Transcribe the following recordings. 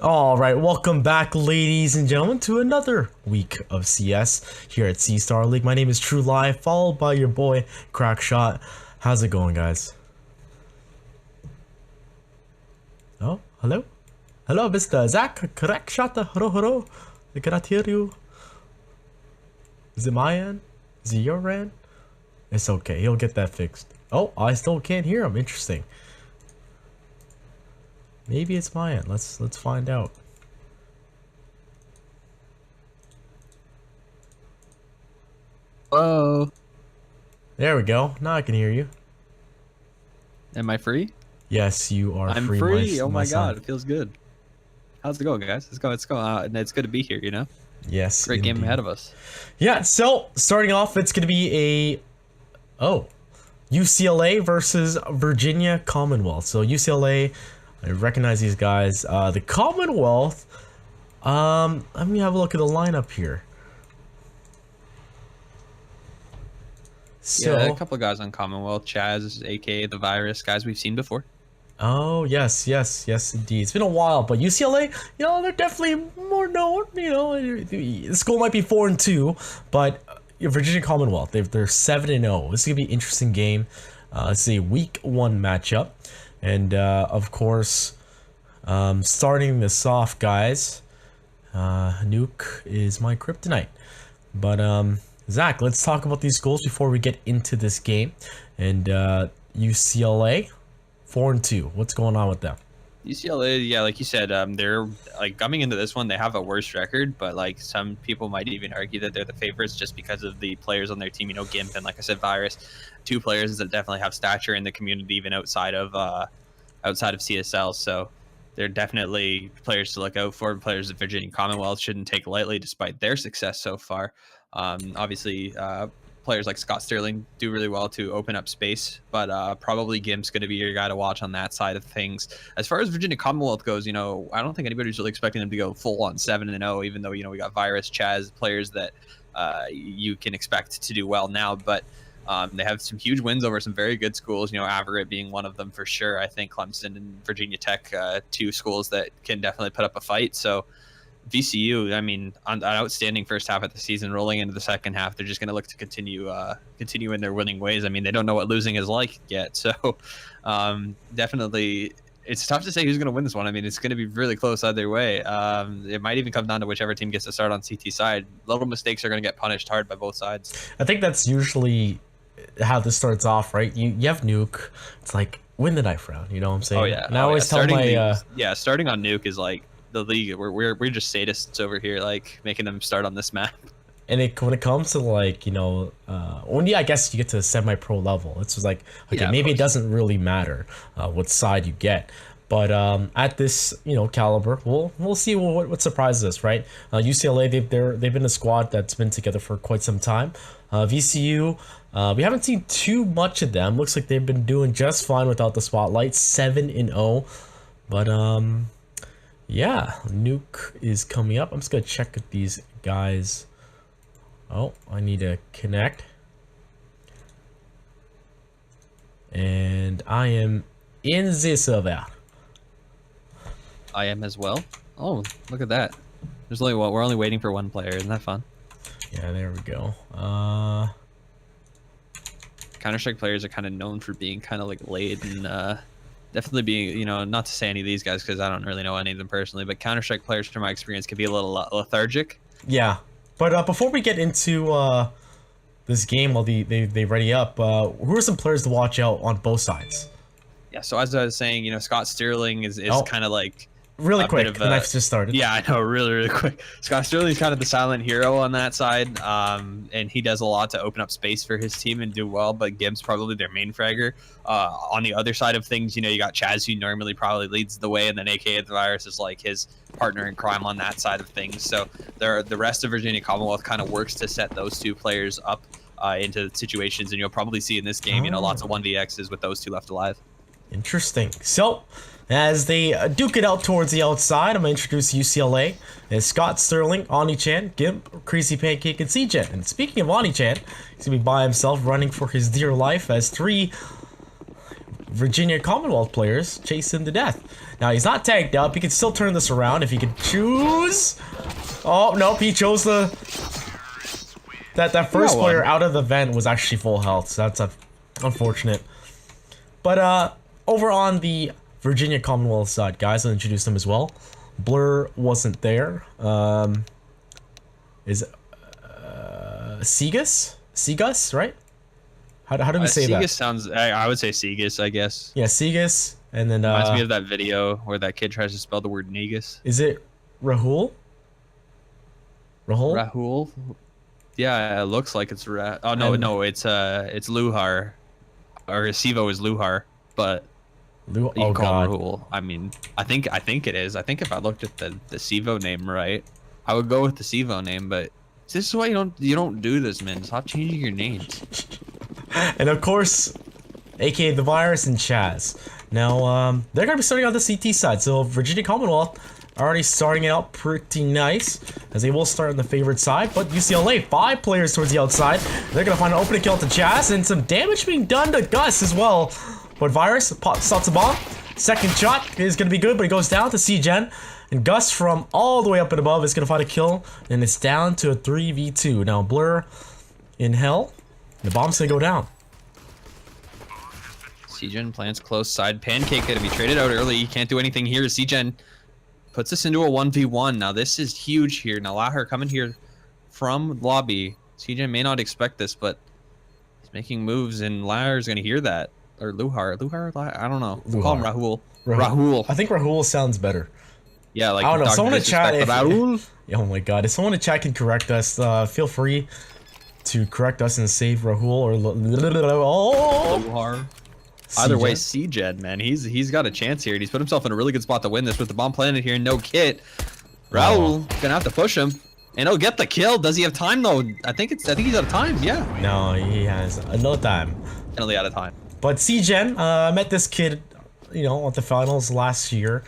All right, welcome back, ladies and gentlemen, to another week of CS here at C-Star League. My name is True Live, followed by your boy Crackshot. How's it going, guys? Oh, hello, hello, Mr. Zach Crackshot. Hello. I cannot hear you. Is it my end? Is it your end? It's okay. He'll get that fixed. Oh, I still can't hear him. Interesting. Maybe it's my end. Let's find out. Hello. There we go. Now I can hear you. Am I free? Yes, you are I'm free. free. Oh my son. god, it feels good. How's it going, guys? It's going and it's good to be here, you know? Yes. Great game indeed. ahead of us. Yeah, so starting off, it's going to be UCLA versus Virginia Commonwealth. So UCLA, I recognize these guys. The Commonwealth, let me have a look at the lineup here. So, Yeah, a couple of guys on Commonwealth, Chaz, aka the Virus, guys we've seen before. oh, yes, indeed. It's been a while, but UCLA, they're definitely more known. The school might be 4-2, but Virginia Commonwealth, they're 7-0. This is gonna be an interesting game. It's a week 1 matchup, and of course, starting this off, guys, Nuke is my kryptonite. But Zach, let's talk about these schools before we get into this game. And UCLA, 4-2. What's going on with them? UCLA, yeah, like you said, they're like coming into this one, they have a worse record, but like some people might even argue that they're the favorites just because of the players on their team. Gimp and like I said, Virus, two players that definitely have stature in the community, even outside of CSL. So they're definitely players to look out for. Players that Virginia Commonwealth shouldn't take lightly, despite their success so far. Obviously, players like Scott Sterling do really well to open up space, but probably Gimp's going to be your guy to watch on that side of things. As far as Virginia Commonwealth goes, I don't think anybody's really expecting them to go full on 7-0, even though, we got Virus, Chaz, players that you can expect to do well now. But they have some huge wins over some very good schools, Averett being one of them for sure. I think Clemson and Virginia Tech, two schools that can definitely put up a fight. So VCU, I mean, an outstanding first half of the season. Rolling into the second half, they're just going to look to continue in their winning ways. I mean, they don't know what losing is like yet, so definitely, it's tough to say who's going to win this one. I mean, it's going to be really close either way. It might even come down to whichever team gets to start on CT side. Little mistakes are going to get punished hard by both sides. I think that's usually how this starts off, right? You have Nuke. It's like win the knife round. You know what I'm saying? Oh yeah. And I always tell my starting on Nuke is like the league. We're just sadists over here, like making them start on this map. And when it comes to like I guess you get to the semi-pro level, it's just like okay, Yeah, maybe it doesn't really matter what side you get, but at this caliber, we'll see what surprises us, right? UCLA, they've been a squad that's been together for quite some time. VCU, we haven't seen too much of them. Looks like they've been doing just fine without the spotlight, 7-0, but yeah, Nuke is coming up. I'm just gonna check if these guys. Oh, I need to connect. And I am in the server. I am as well. Oh, look at that. There's only one. We're only waiting for one player. Isn't that fun? Yeah, there we go. Counter-Strike players are kind of known for being kind of like late and definitely being, not to say any of these guys because I don't really know any of them personally, but Counter-Strike players, from my experience, can be a little lethargic. Yeah, but before we get into this game, while they ready up, who are some players to watch out on both sides? Yeah, so as I was saying, Scott Sterling is kind of like really quick. The knife's just started. Yeah, I know, really quick. Scott Sterling's kind of the silent hero on that side, and he does a lot to open up space for his team and do well. But Gibbs probably their main fragger. On the other side of things, you got Chaz, who normally probably leads the way, and then AKA the Virus is like his partner in crime on that side of things. So the rest of Virginia Commonwealth kind of works to set those two players up into situations, and you'll probably see in this game, lots of 1vx's with those two left alive. Interesting. So, as they duke it out towards the outside, I'm going to introduce UCLA as Scott Sterling, Oni-chan, Gimp, Crazy Pancake, and CJ. And speaking of Oni-chan, he's going to be by himself running for his dear life as three Virginia Commonwealth players chase him to death. Now he's not tagged up. He can still turn this around if he could choose. Oh nope, he chose the that first player out of the vent was actually full health. So that's unfortunate. But over on the Virginia Commonwealth side, guys, I'll introduce them as well. Blur wasn't there. Is Segus, right? How do we say that? Segus sounds. I would say Segus, I guess. Yeah, Segus, and then Reminds me of that video where that kid tries to spell the word negus. Is it Rahul? Rahul? Yeah, it looks like it's Oh no, it's Luhar, or Sivo is Luhar, but you call him Rahul. I mean, I think it is. I think if I looked at the Sivo name right, I would go with the Sivo name. But this is why you don't do this, man. Stop changing your names. And of course, aka the Virus and Chaz. Now, they're gonna be starting on the CT side, so Virginia Commonwealth already starting it out pretty nice, as they will start on the favorite side. But UCLA, 5 players towards the outside. They're gonna find an opening kill to Chaz, and some damage being done to Gus as well. But Virus stops the bomb. Second shot is gonna be good, but it goes down to C-Gen. And Gus from all the way up and above is gonna find a kill, and it's down to a 3v2. Now Blur in hell. The bomb's gonna go down. C-Gen plants close side. Pancake gonna be traded out early. He can't do anything here. C-Gen puts us into a 1v1. Now this is huge here. Now Lahar coming here from lobby. C-Gen may not expect this, but he's making moves, and Lahar's gonna hear that. Or Luhar. I don't know. We'll call him Rahul. Rahul. I think Rahul sounds better. Yeah, like I don't know. Someone in chat. Rahul. Oh my god! If someone in chat can correct us, feel free to correct us and save Rahul or Luhar. Either way, C-Gen, man, he's got a chance here, and he's put himself in a really good spot to win this with the bomb planted here. No kit. Rahul gonna have to push him, and he'll get the kill. Does he have time though? I think he's out of time. Yeah. No, he has no time. Penalty out of time. But C-Gen, met this kid, you know, at the finals last year.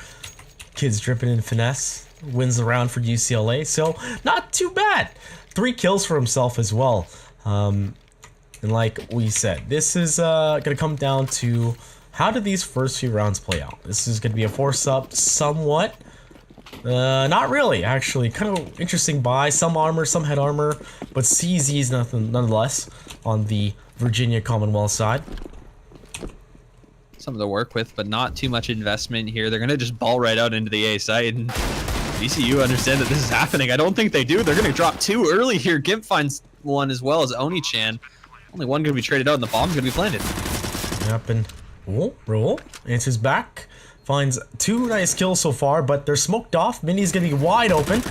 Kid's dripping in finesse, wins the round for UCLA, so not too bad. 3 kills for himself as well. And like we said, this is gonna come down to how do these first few rounds play out. This is gonna be a force-up somewhat. Not really, actually. Kind of interesting buy. Some armor, some head armor, but CZ's nothing nonetheless on the Virginia Commonwealth side. Something to work with, but not too much investment here. They're gonna just ball right out into the A side, and VCU understand that this is happening. I don't think they do. They're gonna drop 2 early here. Gimp finds one as well as Oni-chan. Only one gonna be traded out, and the bomb's gonna be planted. Yep, and roll answers back, finds 2 nice kills so far, but they're smoked off. Minnie's gonna be wide open,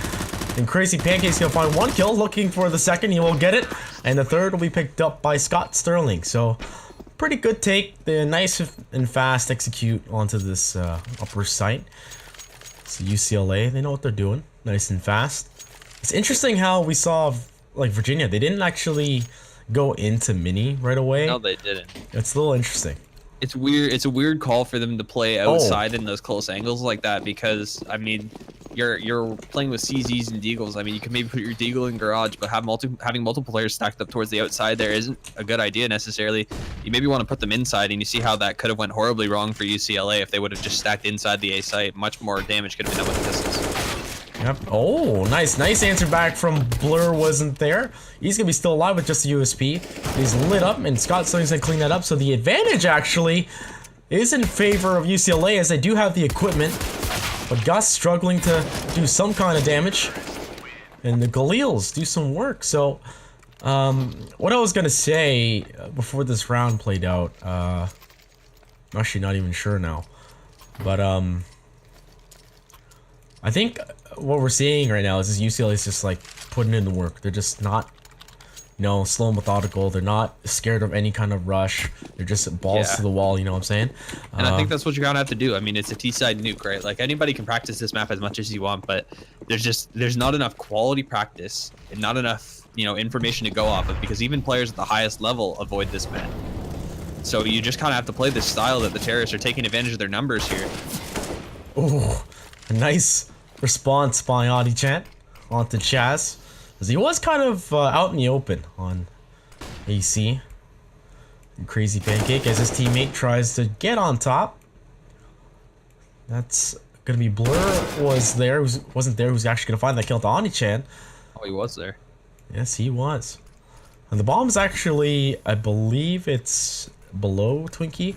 and Crazy Pancake's gonna find 1 kill, looking for the second. He will get it, and the third will be picked up by Scott Sterling. So pretty good take. The nice and fast execute onto this upper site. So UCLA, they know what they're doing. Nice and fast. It's interesting how we saw like Virginia. They didn't actually go into mini right away. No, they didn't. It's a little interesting. It's weird. It's a weird call for them to play outside in those close angles like that, because I mean, you're playing with CZs and Deagles. I mean, you can maybe put your Deagle in garage, but having multiple players stacked up towards the outside there isn't a good idea necessarily. You maybe want to put them inside, and you see how that could have went horribly wrong for UCLA if they would have just stacked inside the A site. Much more damage could have been done with the pistols. Yep. Oh, nice answer back from Blur. Wasn't there. He's gonna be still alive with just a USP. He's lit up, and Scott Sterling's gonna clean that up. So the advantage actually is in favor of UCLA, as they do have the equipment. But Gus struggling to do some kind of damage, and the Galeels do some work. So, what I was gonna say before this round played out, I'm actually not even sure now, but I think what we're seeing right now is UCLA is just like putting in the work. They're just not, you know, slow and methodical. They're not scared of any kind of rush. They're just balls to the wall, you know what I'm saying? And I think that's what you're gonna have to do. I mean, it's a T-side nuke, right? Like, anybody can practice this map as much as you want, but there's not enough quality practice and not enough, you know, information to go off of, because even players at the highest level avoid this map. So you just kind of have to play this style that the terrorists are taking advantage of their numbers here. Oh, a nice response by Adi-chan onto Chaz, as he was kind of out in the open on AC. Crazy Pancake as his teammate tries to get on top. That's gonna be Blur wasn't there, who's actually gonna find that kill to Oni-chan. Oh, he was there. Yes, he was. And the bomb's actually, I believe it's below Twinkie.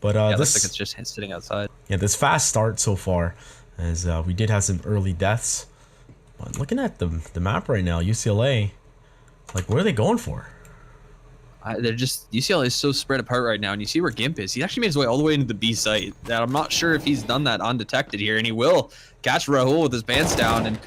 But Yeah, this looks like it's just sitting outside. yeah, this fast start so far, as we did have some early deaths. But looking at the map right now, UCLA, like, what are they going for? They're just, UCLA is so spread apart right now, and you see where Gimp is. He actually made his way all the way into the B site. Now, I'm not sure if he's done that undetected here, and he will catch Rahul with his pants down, and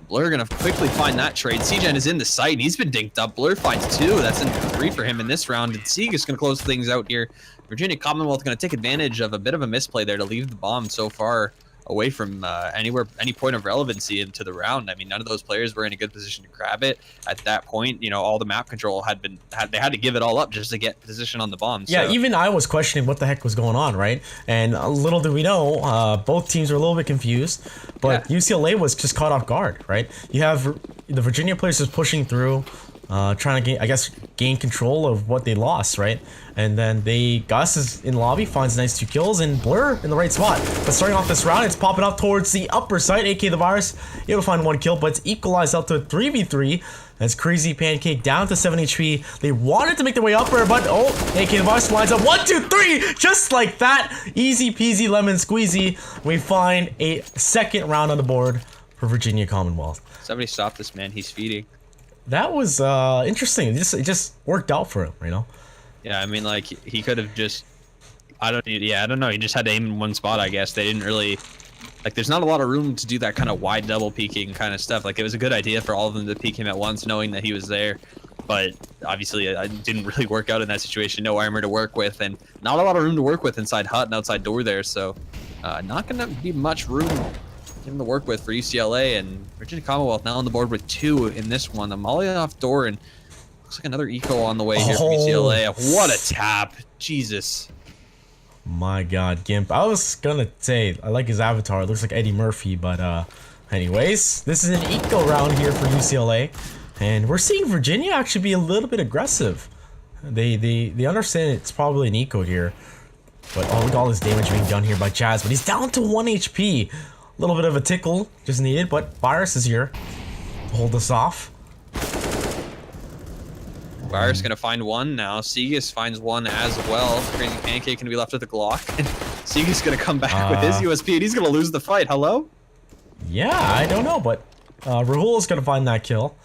Blur gonna quickly find that trade. CGen is in the site, and he's been dinked up. Blur finds 2. That's in 3 for him in this round, and Sieg is gonna close things out here. Virginia Commonwealth gonna take advantage of a bit of a misplay there to leave the bomb so far away from any point of relevancy into the round. I mean, none of those players were in a good position to grab it at that point. You know, all the map control they had to give it all up just to get position on the bomb. Yeah, so. even I was questioning what the heck was going on, right? And little do we know, both teams were a little bit confused, but Yeah. UCLA was just caught off guard, right? You have the Virginia players just pushing through, trying to gain control of what they lost, right? And then Gus is in lobby, finds nice 2 kills, and Blur in the right spot. But starting off this round, it's popping up towards the upper side. AK the Virus able to find 1 kill, but it's equalized out to a 3v3. That's Crazy Pancake down to 7 HP. They wanted to make their way upper, but AK the Virus lines up 1, 2, 3, just like that. Easy peasy lemon squeezy. We find a second round on the board for Virginia Commonwealth. Somebody stop this man. He's feeding. That was interesting. It just worked out for him, you know. Yeah, I mean, like, he could have just, I don't know. He just had to aim in one spot, I guess. They didn't really, like, there's not a lot of room to do that kind of wide double peeking kind of stuff. Like, it was a good idea for all of them to peek him at once, knowing that he was there. But obviously, it didn't really work out in that situation. No armor to work with, and not a lot of room to work with inside hut and outside door there. So, not going to be much room to work with for UCLA, and Virginia Commonwealth now on the board with 2 in this one. The molly off door, and looks like another eco on the way here from UCLA. What a tap. Jesus. My God, Gimp. I was gonna say, I like his avatar. It looks like Eddie Murphy, but anyways, this is an eco round here for UCLA. And we're seeing Virginia actually be a little bit aggressive. They understand it's probably an eco here. But look at all this damage being done here by Jazz. But he's down to 1 HP. A little bit of a tickle just needed, but Virus is here to hold us off. Virus gonna find 1 now. Segas finds 1 as well. Crazy Pancake gonna be left with the Glock. Segas gonna come back with his USP, and he's gonna lose the fight. Hello? Yeah, I don't know, but Rahul is gonna find that kill.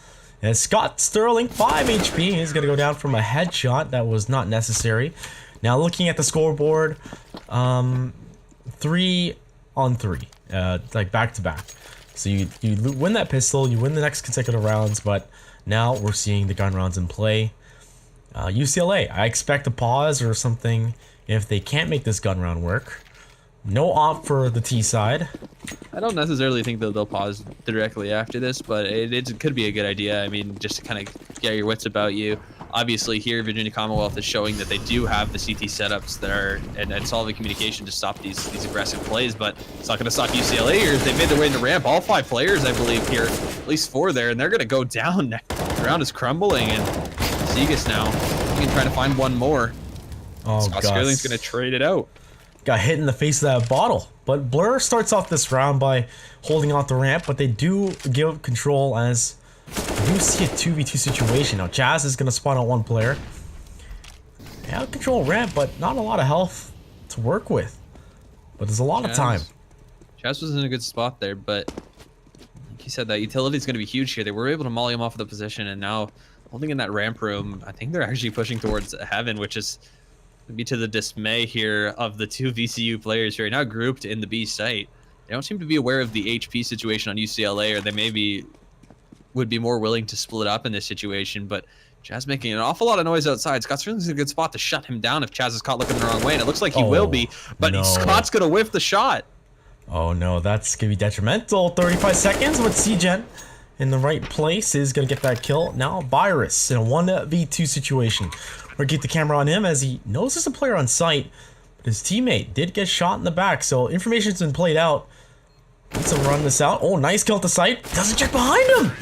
And Scott Sterling, 5 HP. He's gonna go down from a headshot that was not necessary. Now looking at the scoreboard, 3 on 3, like back to back. So you win that pistol, you win the next consecutive rounds, but now we're seeing the gun rounds in play. UCLA, I expect a pause or something if they can't make this gun round work. No op for the T side. I don't necessarily think they'll pause directly after this, but it could be a good idea. I mean, just to kind of get your wits about you. Obviously, here Virginia Commonwealth is showing that they do have the CT setups that are and solid communication to stop these aggressive plays, but it's not going to stop UCLAers. They made their way into ramp. All 5 players, I believe, here, at least 4 there, and they're going to go down. The ground is crumbling, and Segas now trying to find 1 more. Oh, Scott God. Sterling's going to trade it out. Got hit in the face of that bottle. But Blur starts off this round by holding off the ramp, but they do give control as we do see a 2v2 situation. Now Jazz is going to spawn out 1 player. Yeah, control ramp, but not a lot of health to work with. But there's a lot of time. Jazz was in a good spot there, but like you said, that utility is going to be huge here. They were able to molly him off of the position, and now holding in that ramp room, I think they're actually pushing towards heaven, which is be to the dismay here of the 2 VCU players who are now grouped in the B site. They don't seem to be aware of the HP situation on UCLA, or they maybe would be more willing to split up in this situation, but Chaz making an awful lot of noise outside. Scott Sterling's in a good spot to shut him down if Chaz is caught looking the wrong way, and it looks like he will be, but no. Scott's going to whiff the shot. Oh no, that's going to be detrimental. 35 seconds with CGen in the right place is going to get that kill. Now Virus in a 1v2 situation. We're going to get the camera on him as he knows there's a player on site, but his teammate did get shot in the back, so information's been played out. Needs to run this out. Oh, nice kill at the site. Doesn't check behind him.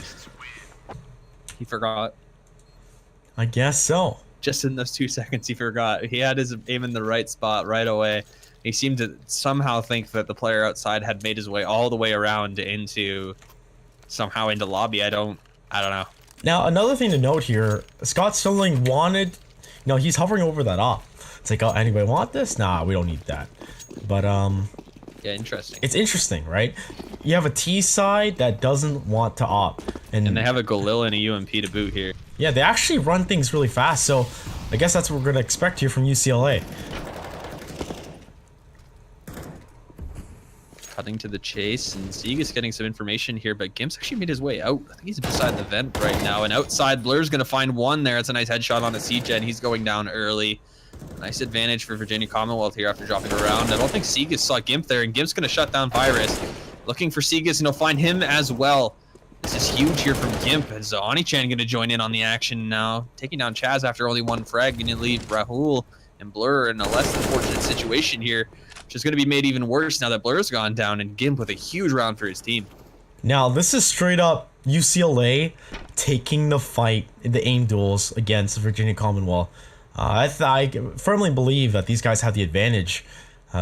He forgot. I guess so. just in those 2 seconds he forgot. He had his aim in the right spot right away. He seemed to somehow think that the player outside had made his way all the way around into lobby. I don't know. Now, another thing to note here, Scott Sterling wanted, he's hovering over that op. It's like, oh, anybody want this? Nah, we don't need that. But, yeah, interesting. It's interesting, right? You have a T side that doesn't want to op. And they have a Galil and a UMP to boot here. Yeah, they actually run things really fast, so I guess that's what we're going to expect here from UCLA. Cutting to the chase, and Sieg is getting some information here, but Gimp's actually made his way out. I think he's beside the vent right now, and outside, Blur's going to find one there. It's a nice headshot on a C-Gen. He's going down early. Nice advantage for Virginia Commonwealth here after dropping around. I don't think Segas saw Gimp there, and Gimp's going to shut down Virus. Looking for Segas, and he'll find him as well. This is huge here from Gimp, as Ani-chan going to join in on the action now. Taking down Chaz after only one frag, going to leave Rahul and Blur in a less than fortunate situation here, which is going to be made even worse now that Blur's gone down, and Gimp with a huge round for his team. Now, this is straight up UCLA taking the fight in the aim duels against Virginia Commonwealth. I firmly believe that these guys have the advantage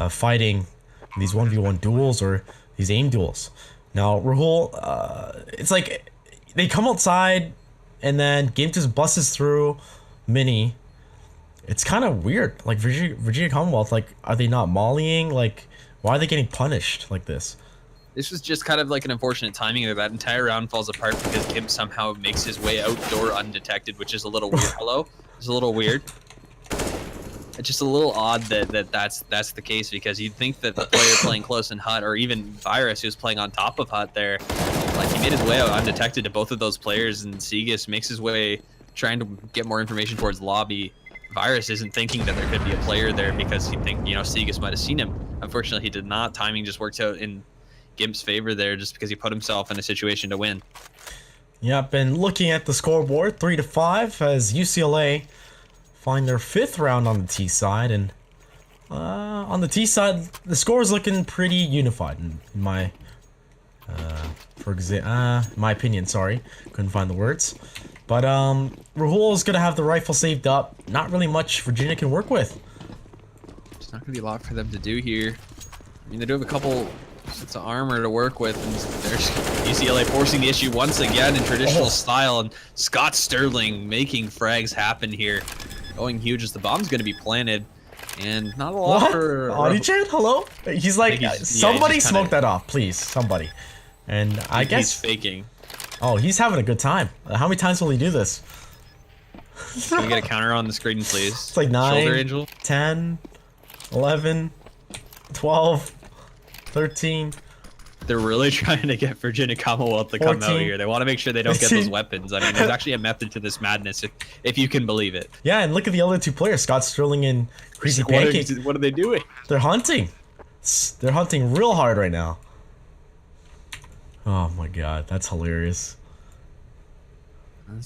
fighting these 1v1 duels or these aim duels. Now, Rahul, it's like they come outside and then Gimp just busts through Mini. It's kind of weird. Like, Virginia Commonwealth, like, are they not mollying? Like, why are they getting punished like this? This was just kind of like an unfortunate timing there. That entire round falls apart because Gimp somehow makes his way outdoor undetected, which is a little weird. Hello? It's a little weird. It's just a little odd that's the case, because you'd think that the player playing close in Hut, or even Virus who's playing on top of Hut there, like, he made his way out undetected to both of those players, and Segas makes his way trying to get more information towards lobby. Virus isn't thinking that there could be a player there because he think, Segas might have seen him. Unfortunately, he did not. Timing just worked out in Gimp's favor there, just because he put himself in a situation to win. Yep, and looking at the scoreboard, 3-5 as UCLA find their 5th round on the T side, and on the T side, the score is looking pretty unified in my my opinion. Sorry, couldn't find the words. But Rahul is gonna have the rifle saved up. Not really much Virginia can work with. It's not gonna be a lot for them to do here. I mean, they do have a couple sets of armor to work with, and there's UCLA forcing the issue once again in traditional style, and Scott Sterling making frags happen here. Going huge as the bomb's going to be planted, and not a lot for Ani-chan, hello? He's like, somebody smoke that off, please, somebody. And I guess he's faking. Oh, he's having a good time. How many times will he do this? Can we get a counter on the screen, please? It's like 9, 10, 11, 12, 13. They're really trying to get Virginia Commonwealth to 14, come out here. They want to make sure they don't get those weapons. I mean, there's actually a method to this madness, if you can believe it. Yeah, and look at the other two players, Scott Sterling and Crazy Pancake. What are they doing? They're hunting. They're hunting real hard right now. Oh my god, that's hilarious.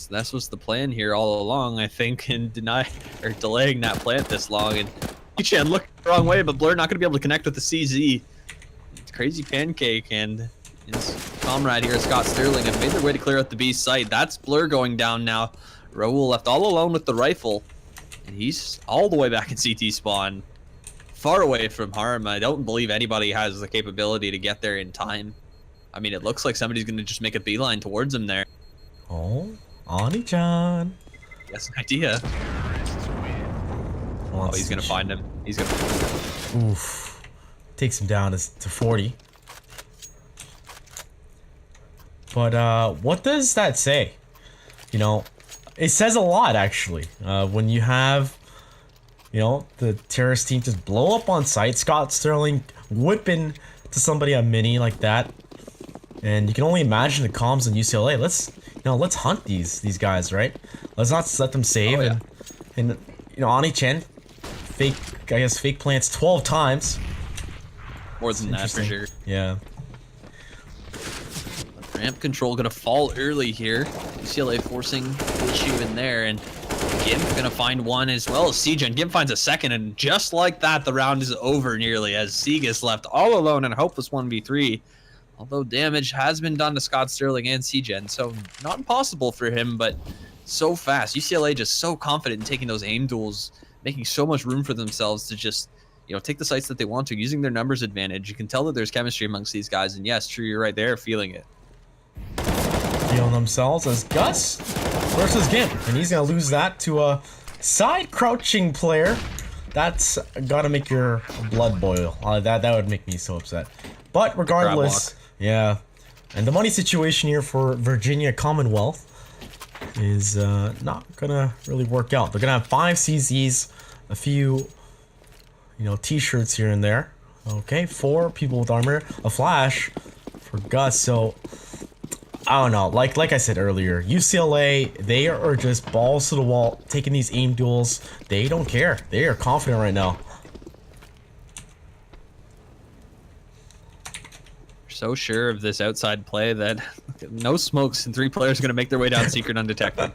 That's what's the plan here all along, I think, in delaying that plant this long. And Chan looked the wrong way, but Blur not going to be able to connect with the CZ. Crazy Pancake and his comrade here, Scott Sterling, have made their way to clear out the B site. That's Blur going down now. Rahul left all alone with the rifle, and he's all the way back in CT spawn, far away from harm. I don't believe anybody has the capability to get there in time. I mean, it looks like somebody's going to just make a beeline towards him there. Oh, Ani-chan. That's an idea. Oh, he's going to find him. He's going to. Oof. Takes him down to 40. But what does that say? It says a lot, actually. When you have, the terrorist team just blow up on site, Scott Sterling whipping to somebody on Mini like that, and you can only imagine the comms in UCLA. Let's hunt these guys, right? Let's not let them save. Oh, yeah. And Ani-chan fake plants 12 times. More than that, for sure. Yeah. Ramp control gonna fall early here. UCLA forcing the issue in there, and Gimp gonna find one as well as CJ. Gimp finds a second, and just like that, the round is over nearly as Segas left all alone in a hopeless 1v3. Although damage has been done to Scott Sterling and CGen, so not impossible for him, but so fast. UCLA just so confident in taking those aim duels, making so much room for themselves to just, take the sites that they want to, using their numbers advantage. You can tell that there's chemistry amongst these guys, and yes, true, you're right, they're feeling it. Feeling themselves as Gus versus Gimp, and he's gonna lose that to a side crouching player. That's gotta make your blood boil. That would make me so upset. But regardless, yeah. And the money situation here for Virginia Commonwealth is not gonna really work out. They're gonna have 5 CZs, a few, t-shirts here and there. Okay, 4 people with armor, a flash for Gus. So I don't know. Like I said earlier, UCLA, they are just balls to the wall, taking these aim duels. They don't care. They are confident right now. So sure of this outside play that no smokes and 3 players are going to make their way down secret undetected.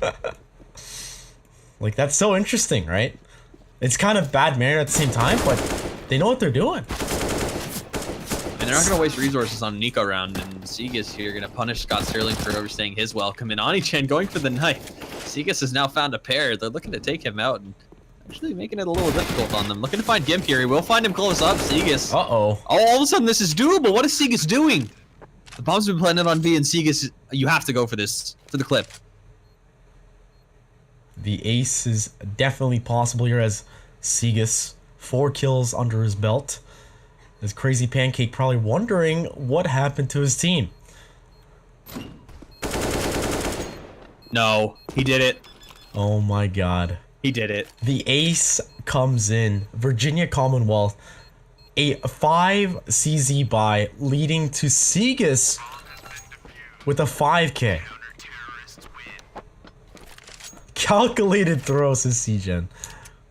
Like, that's so interesting, right? It's kind of bad manner at the same time, but they know what they're doing. And they're not going to waste resources on Nico round, and Segas here going to punish Scott Sterling for overstaying his welcome. And Ani-chan going for the knife. Segas has now found a pair. They're looking to take him out and actually making it a little difficult on them. Looking to find Gimp here. He will find him close up. Segas. Uh-oh. Oh, all of a sudden this is doable. What is Segas doing? The bomb's been planted on V, and Segas, you have to go for this, for the clip. The ace is definitely possible here as Segas, 4 kills under his belt. This Crazy Pancake probably wondering what happened to his team. No, he did it. Oh my god. He did it. The ace comes in. Virginia Commonwealth, a 5 CZ buy leading to Segas with a 5k. Calculated throws to CGen.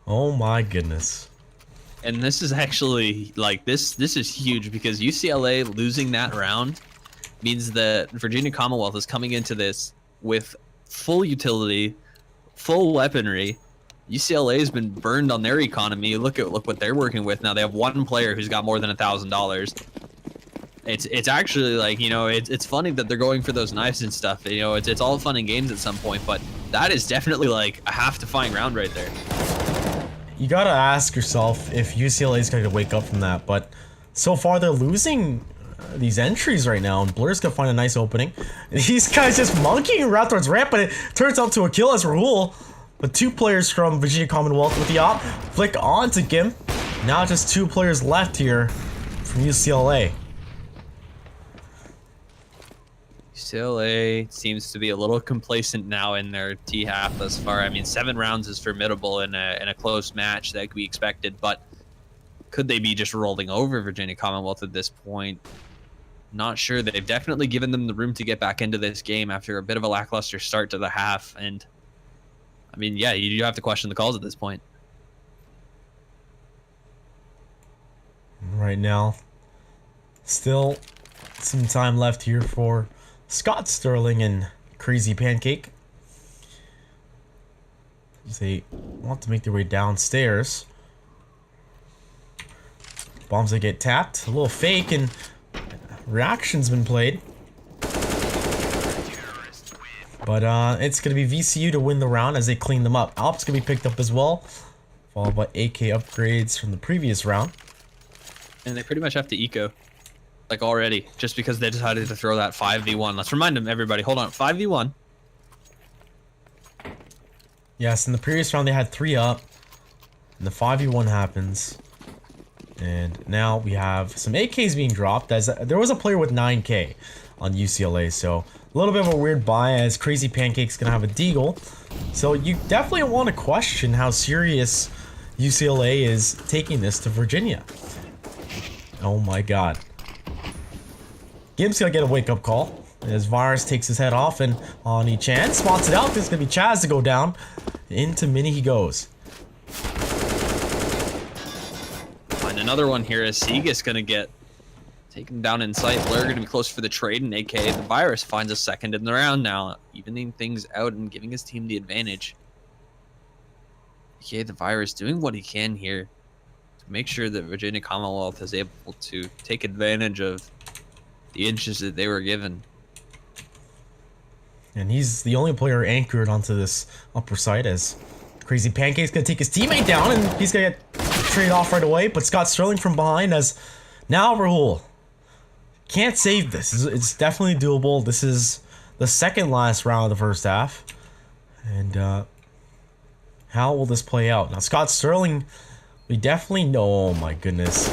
Oh my goodness. And this is actually, like, this is huge because UCLA losing that round means that Virginia Commonwealth is coming into this with full utility, full weaponry. UCLA has been burned on their economy. Look what they're working with now. They have 1 player who's got more than $1,000. It's actually, like, it's funny that they're going for those knives and stuff. It's all fun and games at some point, but that is definitely like a half-defying round right there. You gotta ask yourself if UCLA is going to wake up from that, but so far they're losing these entries right now, and Blur's gonna find a nice opening. These guys just monkeying around towards ramp, but it turns out to a kill as Rahul. But 2 players from Virginia Commonwealth with the op flick onto Gimp. Now just 2 players left here from UCLA. UCLA seems to be a little complacent now in their T half thus far. I mean, 7 rounds is formidable in a close match that we expected, but could they be just rolling over Virginia Commonwealth at this point? Not sure. They've definitely given them the room to get back into this game after a bit of a lackluster start to the half, and I mean, yeah, you do have to question the calls at this point. Right now, still some time left here for Scott Sterling and Crazy Pancake. They want to make their way downstairs. Bombs that get tapped. A little fake, and reaction's been played. But it's going to be VCU to win the round as they clean them up. Alp's going to be picked up as well, followed by AK upgrades from the previous round. And they pretty much have to eco, like, already, just because they decided to throw that 5v1. Let's remind them, everybody, hold on, 5v1. Yes, in the previous round they had 3 up, and the 5v1 happens. And now we have some AKs being dropped, as there was a player with 9k on UCLA, so a little bit of a weird buy as Crazy Pancake's gonna have a deagle. So you definitely want to question how serious UCLA is taking this to Virginia. Oh my god. Gimp's gonna get a wake-up call as Virus takes his head off, and Ani-chan spots it out. There's gonna be Chaz to go down. Into Mini he goes. Find another one here as Segas gonna get taken down in sight. Blur gonna be close for the trade, and AK the Virus finds a second in the round now, evening things out and giving his team the advantage. AK the Virus doing what he can here to make sure that Virginia Commonwealth is able to take advantage of the inches that they were given. And he's the only player anchored onto this upper side as Crazy Pancake's gonna take his teammate down and he's gonna get traded off right away. But Scott Sterling from behind as now Rahul can't save this. It's definitely doable. This is the second last round of the first half. And how will this play out? Now Scott Sterling, we definitely know, oh my goodness.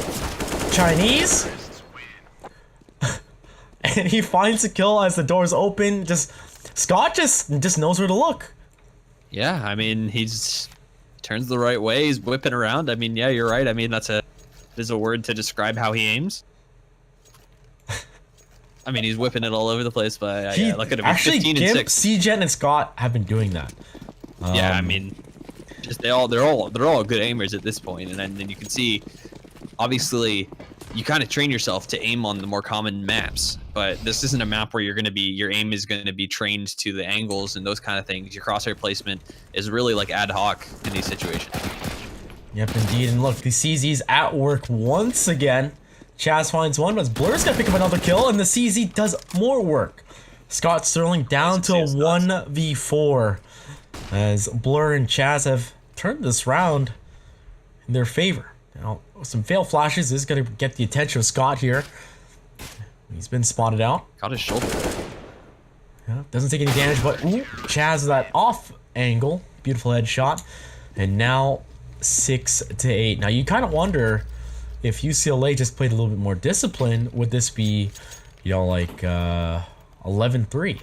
Chinese? And he finds a kill as the doors open. Scott just knows where to look. Yeah, I mean, he's turns the right way. He's whipping around. I mean, yeah, you're right. I mean, there's a word to describe how he aims. I mean, he's whipping it all over the place. But yeah, look at him. Actually, 15 and 6. CGen and Scott have been doing that. Yeah, I mean, just they're all good aimers at this point, and then you can see, obviously, you kind of train yourself to aim on the more common maps, but this isn't a map where your aim is going to be trained to the angles and those kind of things. Your crosshair placement is really like ad hoc in these situations. Yep, indeed. And look, the CZ's at work once again. Chaz finds one, but Blur's gonna pick up another kill, and the CZ does more work. Scott Sterling down to 1v4 as Blur and Chaz have turned this round in their favor. Now, some fail flashes is going to get the attention of Scott here. He's been spotted out. Got his shoulder. Yeah, doesn't take any damage, but ooh, Chaz that off angle. Beautiful headshot. And now 6-8. Now, you kind of wonder if UCLA just played a little bit more disciplined, would this be, like 11-3?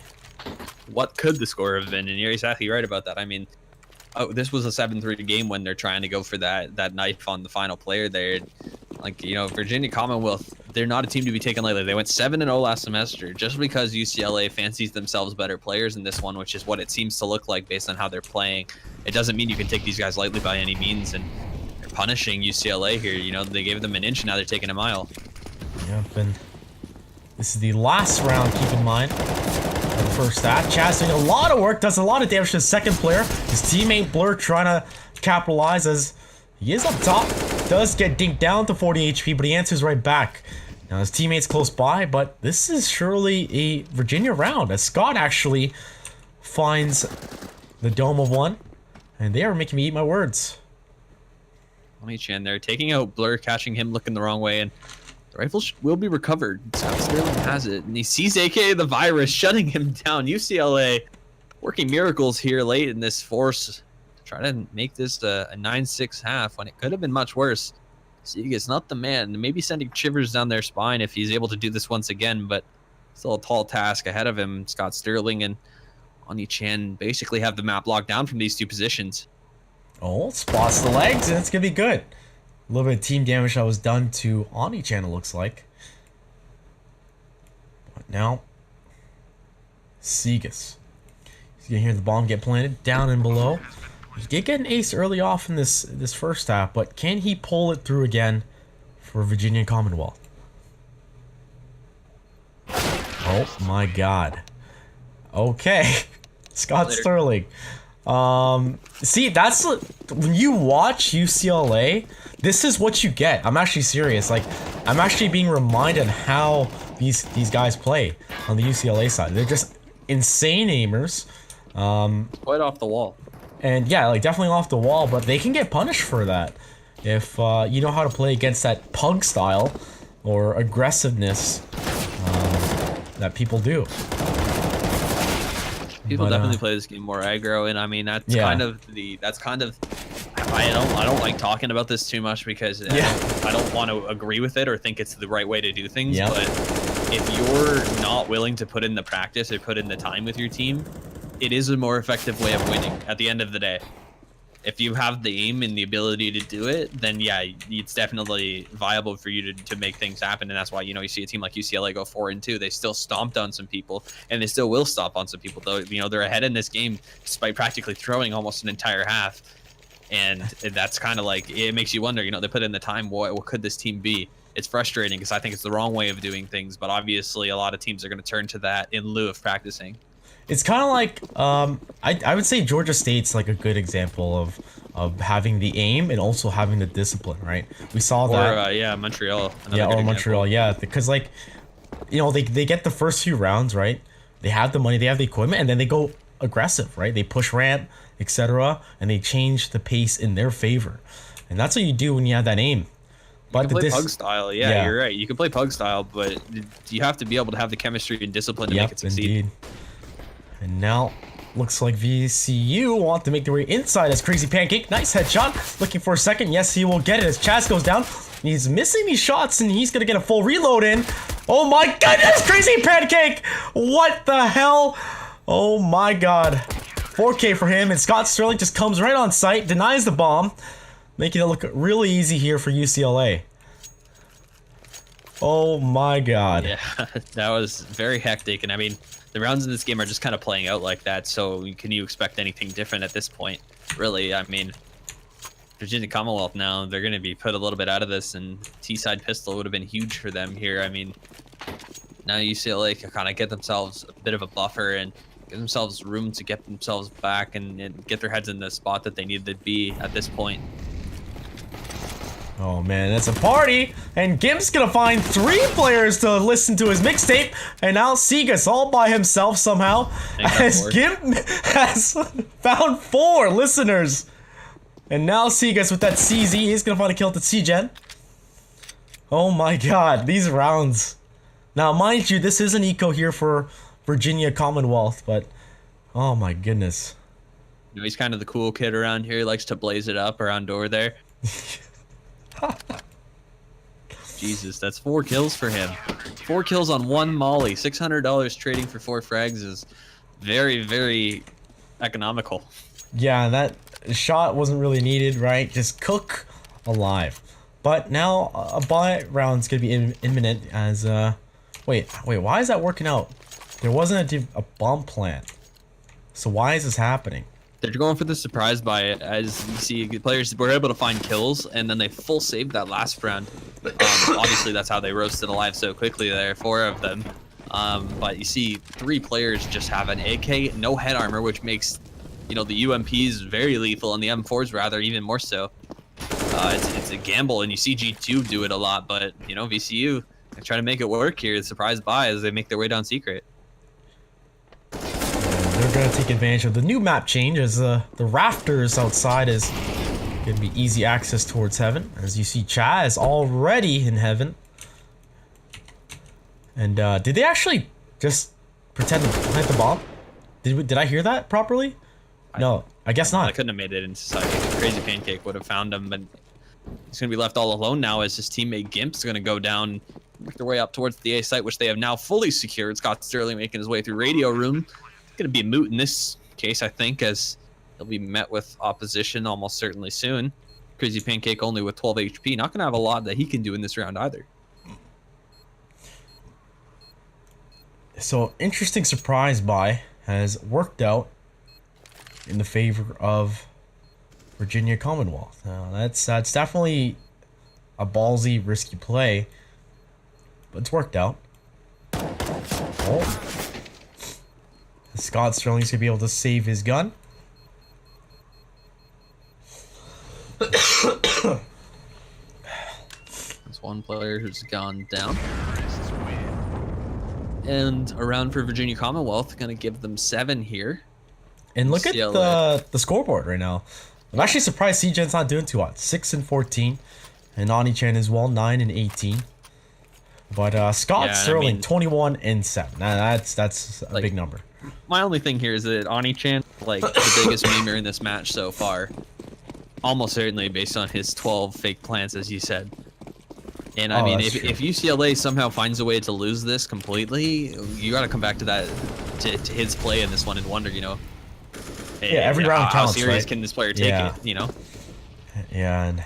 What could the score have been? And you're exactly right about that. I mean, this was a 7-3 game when they're trying to go for that knife on the final player there. Like, Virginia Commonwealth, they're not a team to be taken lightly. They went 7-0 last semester just because UCLA fancies themselves better players in this one, which is what it seems to look like based on how they're playing. It doesn't mean you can take these guys lightly by any means, and they're punishing UCLA here. They gave them an inch, now they're taking a mile. Yep, and this is the last round, keep in mind. The first half. Chaz doing a lot of work, does a lot of damage to the second player. His teammate Blur trying to capitalize as he is up top. Does get dinked down to 40 HP, but he answers right back. Now his teammate's close by, but this is surely a Virginia round as Scott actually finds the dome of one, and they are making me eat my words. On each end, they're taking out Blur, catching him looking the wrong way, and the rifle will be recovered. Scott Sterling has it, and he sees AKA the Virus shutting him down. UCLA working miracles here late in this force to try to make this a 9-6 half when it could have been much worse. Seaga's not the man. Maybe sending shivers down their spine if he's able to do this once again, but still a tall task ahead of him. Scott Sterling and Ani Chan basically have the map locked down from these two positions. Oh, spots the legs, and it's going to be good. A little bit of team damage that was done to Ani Chan, it looks like. But now, Segas. He's going to hear the bomb get planted down and below. He did get an ace early off in this first half, but can he pull it through again for Virginia Commonwealth? Oh my god. Okay. Scott Sterling. See, that's when you watch UCLA, this is what you get. I'm actually serious. Like, I'm actually being reminded how these guys play on the UCLA side. They're just insane aimers. Quite off the wall. And yeah, like definitely off the wall, but they can get punished for that if you know how to play against that pug style or aggressiveness that people do. People definitely play this game more aggro, and I mean that's kind of I don't like talking about this too much because I don't want to agree with it or think it's the right way to do things. Yep. But if you're not willing to put in the practice or put in the time with your team, it is a more effective way of winning at the end of the day. If you have the aim and the ability to do it, then yeah, it's definitely viable for you to make things happen. And that's why, you see a team like UCLA go 4-2. They still stomped on some people, and they still will stomp on some people, though. They're ahead in this game despite practically throwing almost an entire half. And that's kind of like, it makes you wonder, they put in the time, what could this team be? It's frustrating because I think it's the wrong way of doing things, but obviously a lot of teams are going to turn to that in lieu of practicing. It's kind of like, I would say Georgia State's like a good example of having the aim and also having the discipline, right? We saw that. Yeah, Montreal. Yeah, or Montreal, yeah. Because like, they get the first few rounds, right? They have the money, they have the equipment, and then they go aggressive, right? They push ramp, etc., and they change the pace in their favor. And that's what you do when you have that aim. You can play pug style, yeah, you're right. You can play pug style, but you have to be able to have the chemistry and discipline to make it succeed. Indeed. And now, looks like VCU want to make their way inside as Crazy Pancake. Nice headshot. Looking for a second. Yes, he will get it as Chaz goes down. He's missing these shots, and he's going to get a full reload in. Oh my goodness, Crazy Pancake! What the hell? Oh my god. 4K for him, and Scott Sterling just comes right on site, denies the bomb, making it look really easy here for UCLA. Oh my god. Yeah, that was very hectic, and I mean, the rounds in this game are just kind of playing out like that, so can you expect anything different at this point? Really, I mean, Virginia Commonwealth now, they're going to be put a little bit out of this, and T-side pistol would have been huge for them here. I mean, now UCLA can kind of get themselves a bit of a buffer and give themselves room to get themselves back and get their heads in the spot that they need to be at this point. Oh man, it's a party, and Gimp's gonna find 3 players to listen to his mixtape, and now Segas all by himself somehow, as Gimp has found 4 listeners. And now Segas with that CZ, he's gonna find a kill to C-Gen. Oh my god, these rounds. Now mind you, this is an eco here for Virginia Commonwealth, but oh my goodness. You know, he's kind of the cool kid around here, he likes to blaze it up around door there. Jesus, that's 4 kills for him. 4 kills on 1 molly. $600 trading for 4 frags is very, very economical. Yeah, that shot wasn't really needed, right? Just cook alive. But now a buy round's gonna be imminent as wait, why is that working out? There wasn't a bomb plant. So why is this happening? They're going for the surprise buy, as you see players were able to find kills, and then they full saved that last round. Obviously, that's how they roasted alive so quickly there, 4 of them. But you see 3 players just have an AK, no head armor, which makes, you know, the UMPs very lethal, and the M4s rather even more so. It's a gamble, and you see G2 do it a lot, but, you know, VCU, they try to make it work here, the surprise buy as they make their way down secret. They're going to take advantage of the new map change as the rafters outside is going to be easy access towards heaven. As you see Chaz already in heaven. And did they actually just pretend to plant the bomb? Did I hear that properly? No, I guess not. I couldn't have made it into sight. Crazy Pancake would have found him, but he's going to be left all alone now as his teammate Gimp's going to go down, make their way up towards the A site, which they have now fully secured. Scott Sterling making his way through radio room. Going to be a moot in this case, I think, as he'll be met with opposition almost certainly soon. Crazy Pancake only with 12 HP, not going to have a lot that he can do in this round either. So, interesting surprise buy has worked out in the favor of Virginia Commonwealth. That's definitely a ballsy, risky play, but it's worked out. Oh. Scott Sterling's gonna be able to save his gun. There's one player who's gone down. And a round for Virginia Commonwealth, gonna give them 7 here. And look UCLA. At the scoreboard right now. I'm actually surprised C-Gen's not doing too hot. 6 and 14, and Oni-Chan as well, 9 and 18. But Scott Sterling, I mean, 21 and 7. Now that's a big number. My only thing here is that Oni-Chan, like the biggest memer in this match so far, almost certainly based on his 12 fake plants, as you said. And I mean, if UCLA somehow finds a way to lose this completely, you got to come back to that, to his play in this one and wonder, you know. Yeah, every round counts, how serious right? can this player take it, you know? Yeah, and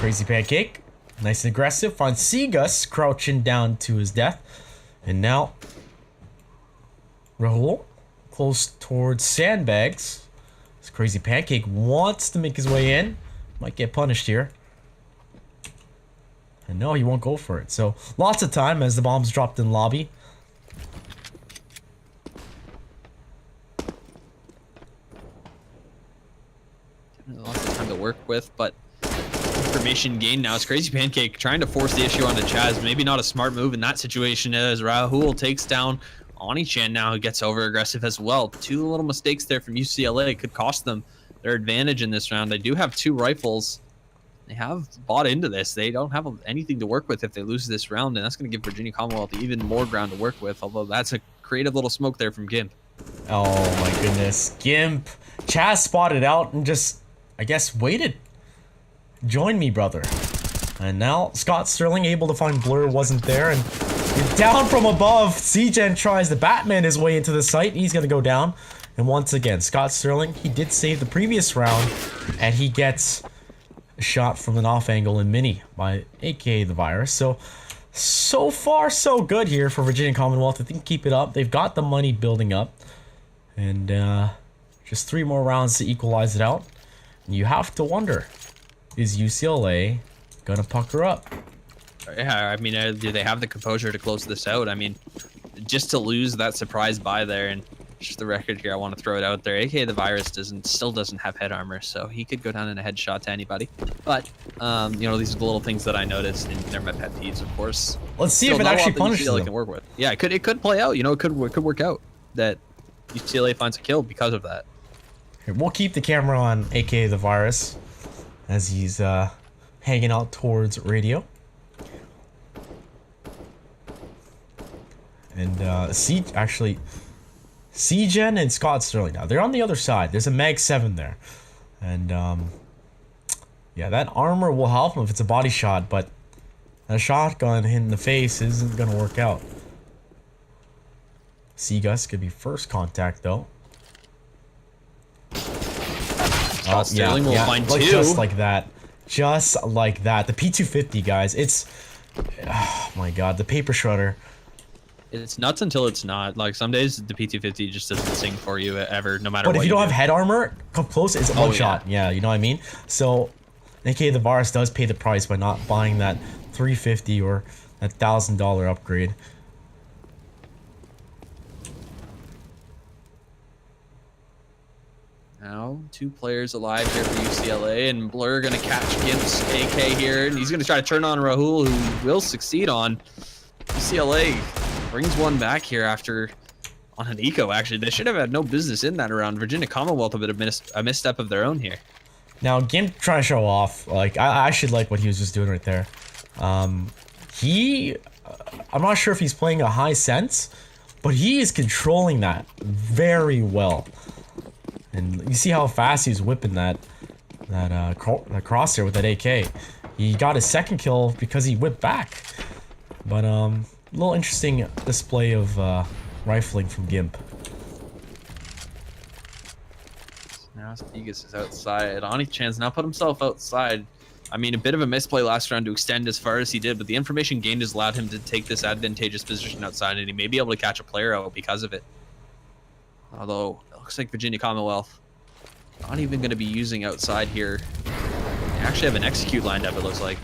Crazy Pancake, nice and aggressive, finds Segas crouching down to his death. And now, Rahul, close towards sandbags. This Crazy Pancake wants to make his way in. Might get punished here. And no, he won't go for it. So, lots of time as the bomb's dropped in lobby. Lots of time to work with, but information gained now. It's Crazy Pancake trying to force the issue onto Chaz. Maybe not a smart move in that situation as Rahul takes down Oni-chan now gets over aggressive as well. Two little mistakes there from UCLA could cost them their advantage in this round. They do have 2 rifles. They have bought into this. They don't have anything to work with if they lose this round, and that's going to give Virginia Commonwealth even more ground to work with, although that's a creative little smoke there from Gimp. Oh my goodness. Gimp. Chaz spotted out and just, I guess, waited. Join me, brother. And now Scott Sterling able to find Blur, wasn't there, and down from above. C-Gen tries to Batman his way into the site. He's going to go down. And once again, Scott Sterling, he did save the previous round, and he gets a shot from an off angle in mini by aka the Virus. So far so good here for Virginia Commonwealth. If they can keep it up, they've got the money building up, and just 3 more rounds to equalize it out. And you have to wonder, is UCLA gonna pucker up? Yeah, I mean, do they have the composure to close this out? I mean, just to lose that surprise buy there, and just the record here, I want to throw it out there. aka the Virus still doesn't have head armor, so he could go down in a headshot to anybody. But you know, these are the little things that I noticed, and they're my pet peeves, of course. Let's see if it actually punishes them. Can work with. Yeah, it could play out. You know, it could work out that UCLA finds a kill because of that. Here, we'll keep the camera on aka the Virus as he's hanging out towards radio. And C-Gen and Scott Sterling now. They're on the other side. There's a Mag 7 there. And yeah, that armor will help him if it's a body shot, but a shotgun in the face isn't going to work out. Seagus could be first contact though. Sterling will find 2. Just like that. Just like that. The P250, guys. It's... Oh my god, the paper shredder. It's nuts until it's not. Like, some days the P250 just doesn't sing for you ever, no matter what. But if you don't have head armor, come close, it's one shot. Yeah, you know what I mean? So, aka the Virus does pay the price by not buying that $350 or that $1,000 upgrade. Now, 2 players alive here for UCLA, and Blur gonna catch Gimp's AK here, and he's gonna try to turn on Rahul, who will succeed on. UCLA brings one back here after on an eco. Actually, they should have had no business in that round. Virginia Commonwealth a bit of a misstep of their own here. Now Gimp trying to show off. Like I actually like what he was just doing right there. I'm not sure if he's playing a high sense, but he is controlling that very well. And you see how fast he's whipping that crosshair with that AK. He got his second kill because he whipped back. But a little interesting display of rifling from Gimp. Now Spigas is outside. Oni-chan's now put himself outside. I mean, a bit of a misplay last round to extend as far as he did, but the information gained has allowed him to take this advantageous position outside, and he may be able to catch a player out because of it. Although, it looks like Virginia Commonwealth not even going to be using outside here. They actually have an execute lined up, it looks like.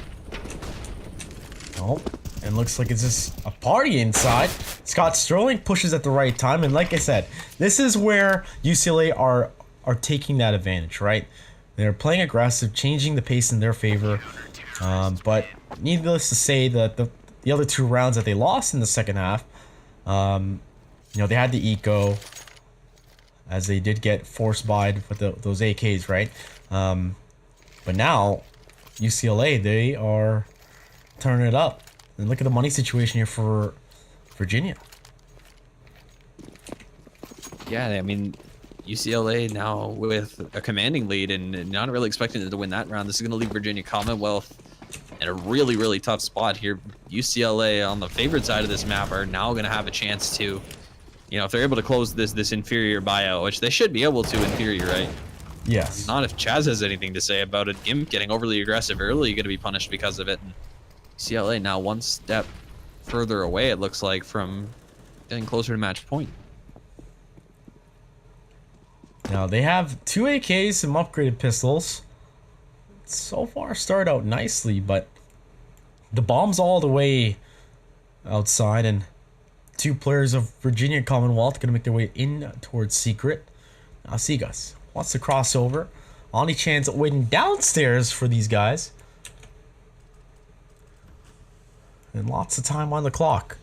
Oh, and looks like it's just a party inside. Scott Sterling pushes at the right time, and like I said, this is where UCLA are taking that advantage, right? They're playing aggressive, changing the pace in their favor. But needless to say that the other 2 rounds that they lost in the second half, you know, they had the eco, as they did get force buyed with those AKs, right? But now, UCLA, they are turning it up. And look at the money situation here for Virginia. Yeah, I mean, UCLA now with a commanding lead and not really expecting them to win that round. This is going to leave Virginia Commonwealth in a really, really tough spot here. UCLA on the favored side of this map are now going to have a chance to, you know, if they're able to close this inferior buyout, which they should be able to in theory, right? Yes. Not if Chaz has anything to say about it. Gimp getting overly aggressive early, going to be punished because of it. And UCLA now one step further away, it looks like, from getting closer to match point. Now they have 2 AKs, some upgraded pistols. So far started out nicely, but the bomb's all the way outside, and 2 players of Virginia Commonwealth gonna make their way in towards Secret. Now Seagus wants to cross over. Oni-chan's waiting downstairs for these guys. And lots of time on the clock.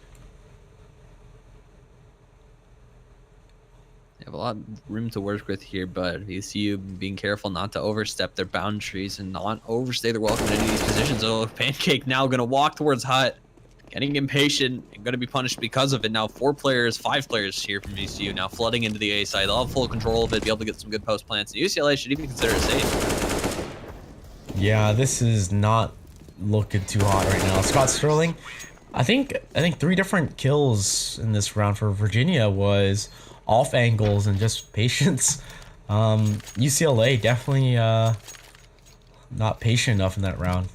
have a lot of room to work with here, but VCU being careful not to overstep their boundaries and not overstay their welcome in any of these positions. Oh, Pancake now going to walk towards Hut, getting impatient and going to be punished because of it. Now 5 players here from VCU now flooding into the A side. They'll have full control of it, be able to get some good post plants. And UCLA should even consider it safe. Yeah, this is not looking too hot right now. Scott Sterling, I think 3 different kills in this round for Virginia was off angles and just patience. UCLA definitely not patient enough in that round.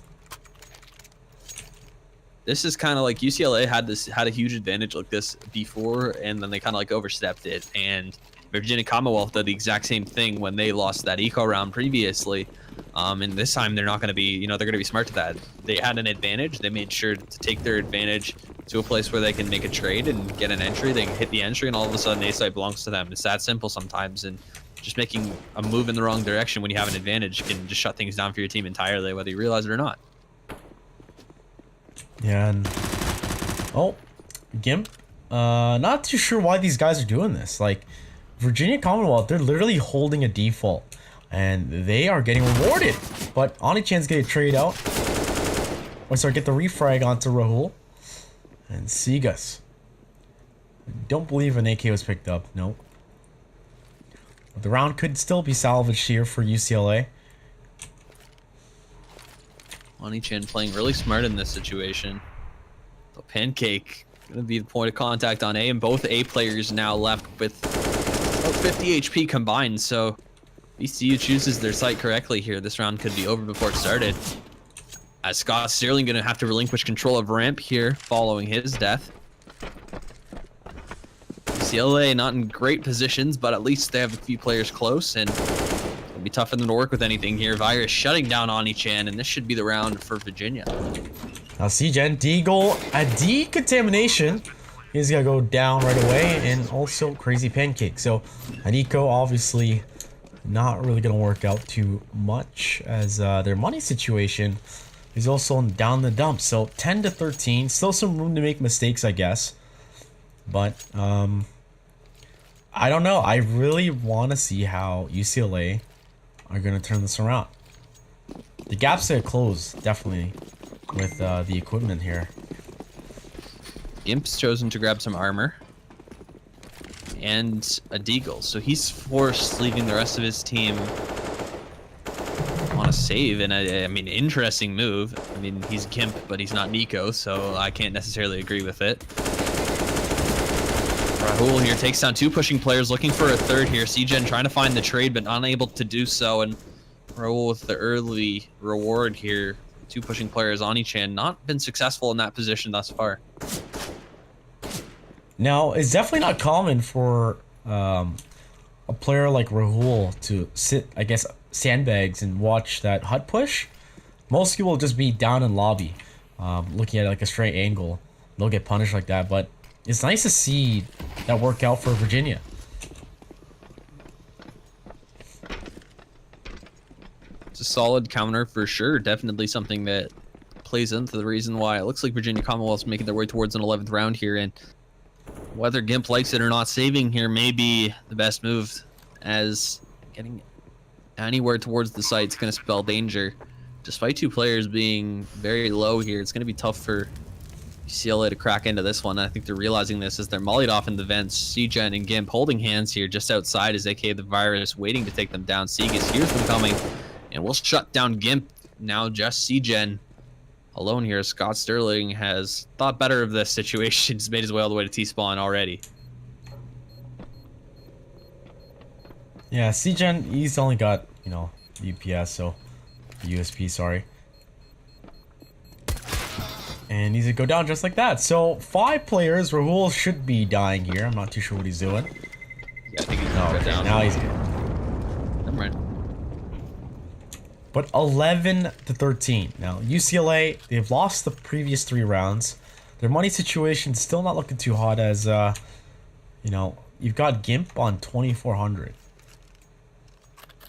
This is kind of like UCLA had a huge advantage like this before, and then they kind of like overstepped it. And Virginia Commonwealth did the exact same thing when they lost that eco round previously. And this time they're not going to be, they're going to be smart to that. They had an advantage. They made sure to take their advantage to a place where they can make a trade and get an entry. They can hit the entry, and all of a sudden A side belongs to them. It's that simple sometimes. And just making a move in the wrong direction when you have an advantage can just shut things down for your team entirely, whether you realize it or not. Yeah, and Gimp. Not too sure why these guys are doing this. Like, Virginia Commonwealth, they're literally holding a default, and they are getting rewarded. But Oni-chan's gonna trade out. Or sorry, get the refrag onto Rahul. And Segas. I don't believe an AK was picked up. Nope. But the round could still be salvaged here for UCLA. Oni-chan playing really smart in this situation. So Pancake gonna be the point of contact on A, and both A players now left with about 50 HP combined. So VCU chooses their site correctly here. This round could be over before it started. As Scott Sterling gonna have to relinquish control of ramp here following his death. UCLA not in great positions, but at least they have a few players close, and it'll be tough for them to work with anything here. Virus shutting down Oni-chan, and this should be the round for Virginia. Now CGen, D-goal, a decontamination. He's gonna go down right away, and also Crazy Pancake. So Adiko obviously not really gonna work out too much, as their money situation is also down the dump. So 10 to 13, still some room to make mistakes, I guess. But I don't know. I really want to see how UCLA are gonna turn this around. The gap's gonna close definitely with the equipment here. Gimp's chosen to grab some armor and a deagle, so he's forced leaving the rest of his team on a save, and I mean, interesting move. I mean, he's Gimp, but he's not Nico, so I can't necessarily agree with it. Rahul here takes down 2 pushing players, looking for a third here. CGen trying to find the trade, but unable to do so, and Rahul with the early reward here. 2 pushing players, Oni-chan, not been successful in that position thus far. Now, it's definitely not common for a player like Rahul to sit, I guess, sandbags and watch that hut push. Most people will just be down in lobby, looking at like a straight angle. They'll get punished like that, but it's nice to see that work out for Virginia. It's a solid counter for sure. Definitely something that plays into the reason why it looks like Virginia Commonwealth's making their way towards an 11th round here, and whether Gimp likes it or not, saving here may be the best move, as getting anywhere towards the site's going to spell danger. Despite 2 players being very low here, it's going to be tough for UCLA to crack into this one. I think they're realizing this as they're mollied off in the vents. CGen and Gimp holding hands here just outside as AK the Virus waiting to take them down. Segas hears them coming, and we'll shut down Gimp. Now just CGen alone here. Scott Sterling has thought better of this situation. He's made his way all the way to T-spawn already. Yeah, CGen, he's only got, UPS, so USP, sorry. And he's gonna go down just like that. So 5 players. Rahul should be dying here. I'm not too sure what he's doing. Yeah, I think he's gonna go down. Now he's good. Never mind. But 11 to 13. Now UCLA, they've lost the previous 3 rounds. Their money situation still not looking too hot, as you've got Gimp on 2,400.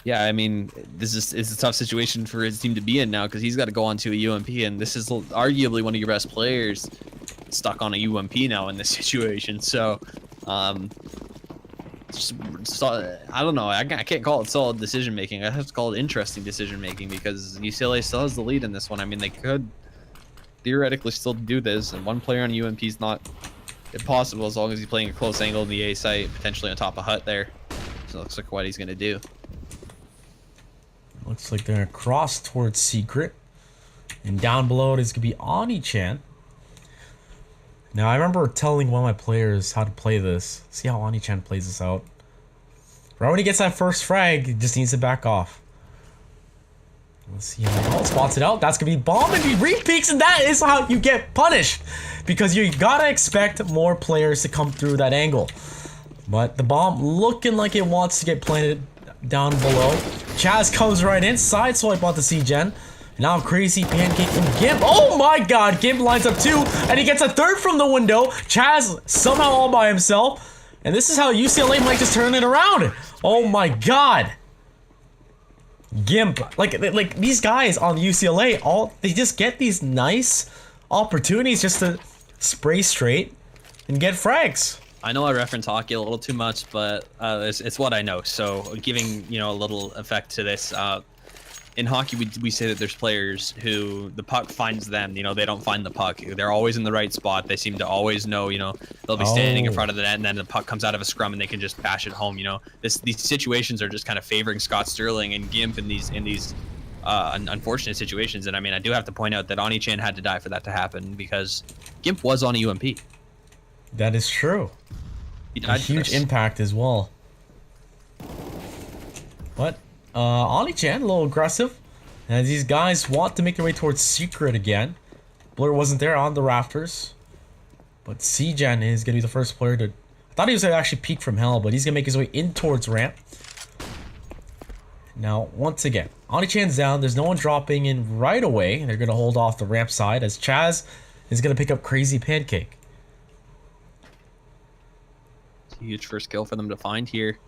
Yeah, I mean, it's a tough situation for his team to be in now, because he's got to go on to a UMP, and this is arguably one of your best players stuck on a UMP now in this situation. So I don't know. I can't call it solid decision making. I have to call it interesting decision making because UCLA still has the lead in this one. I mean, they could theoretically still do this, and one player on UMP is not impossible as long as he's playing a close angle in the A site, potentially on top of Hut there. So it looks like what he's gonna do. Looks like they're gonna cross towards Secret, and down below it is gonna be Oni-chan. Now, I remember telling one of my players how to play this. See how Oni-chan plays this out. Right when he gets that first frag, he just needs to back off. Let's see how he spots it out. That's going to be bomb, and he re-peeks, and that is how you get punished. Because you gotta expect more players to come through that angle. But the bomb looking like it wants to get planted down below. Chaz comes right in, side swipe onto C-Gen. Now crazy pancake from Gimp. Oh my god, Gimp lines up 2, and he gets a 3rd from the window. Chaz somehow all by himself. And this is how UCLA might just turn it around. Oh my god. Gimp, like these guys on UCLA, they just get these nice opportunities just to spray straight and get frags. I know I reference hockey a little too much, but it's what I know. So giving a little effect to this. In hockey, we say that there's players who the puck finds them. They don't find the puck. They're always in the right spot. They seem to always know. They'll be standing in front of the net, and then the puck comes out of a scrum, and they can just bash it home. These situations are just kind of favoring Scott Sterling and Gimp in these unfortunate situations. And I mean, I do have to point out that Oni-chan had to die for that to happen because Gimp was on a UMP. That is true. He died a huge impact as well. But Oni-chan, a little aggressive. And these guys want to make their way towards Secret again. Blur wasn't there on the rafters. But C-Gen is going to be the first player to... I thought he was going to actually peek from hell, but he's going to make his way in towards ramp. Now, once again, Oni-chan's down. There's no one dropping in right away. They're going to hold off the ramp side as Chaz is going to pick up Crazy Pancake. It's a huge first kill for them to find here.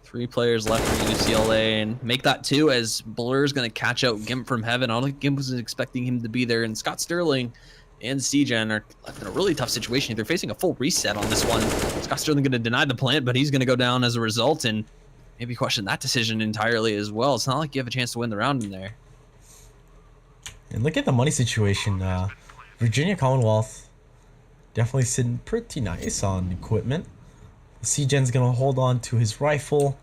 3 players left for UCLA, and make that 2 as Blur's going to catch out Gimp from heaven. I don't think Gimp was expecting him to be there, and Scott Sterling and C-Gen are left in a really tough situation. They're facing a full reset on this one. Scott Sterling going to deny the plant, but he's going to go down as a result, and maybe question that decision entirely as well. It's not like you have a chance to win the round in there. And look at the money situation. Virginia Commonwealth definitely sitting pretty nice on equipment. C-Gen's gonna hold on to his rifle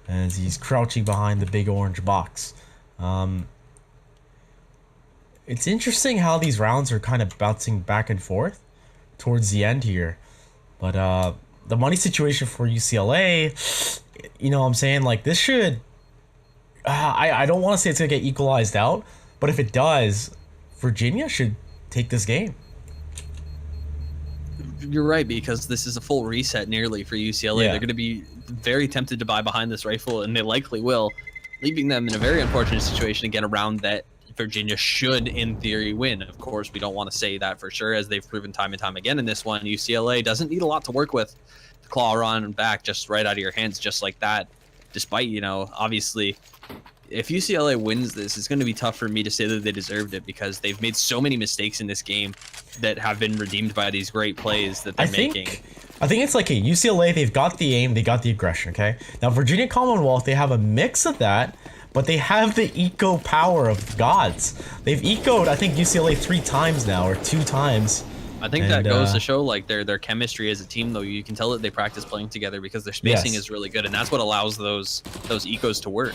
as he's crouching behind the big orange box. It's interesting how these rounds are kind of bouncing back and forth towards the end here. But the money situation for UCLA, what I'm saying, like, this should... I don't want to say it's gonna get equalized out, but if it does, Virginia should take this game. You're right, because this is a full reset nearly for UCLA. Yeah. They're going to be very tempted to buy behind this rifle, and they likely will, leaving them in a very unfortunate situation again, a round that Virginia should, in theory, win. Of course, we don't want to say that for sure, as they've proven time and time again in this one. UCLA doesn't need a lot to work with to claw on back just right out of your hands just like that, despite, obviously... If UCLA wins this, it's going to be tough for me to say that they deserved it because they've made so many mistakes in this game that have been redeemed by these great plays that they're making. I think it's like UCLA, they've got the aim, they got the aggression, okay? Now, Virginia Commonwealth, they have a mix of that, but they have the eco power of the gods. They've ecoed, I think, UCLA 3 times now, or 2 times. I think that goes to show like their chemistry as a team, though. You can tell that they practice playing together because their spacing is really good, and that's what allows those ecos to work.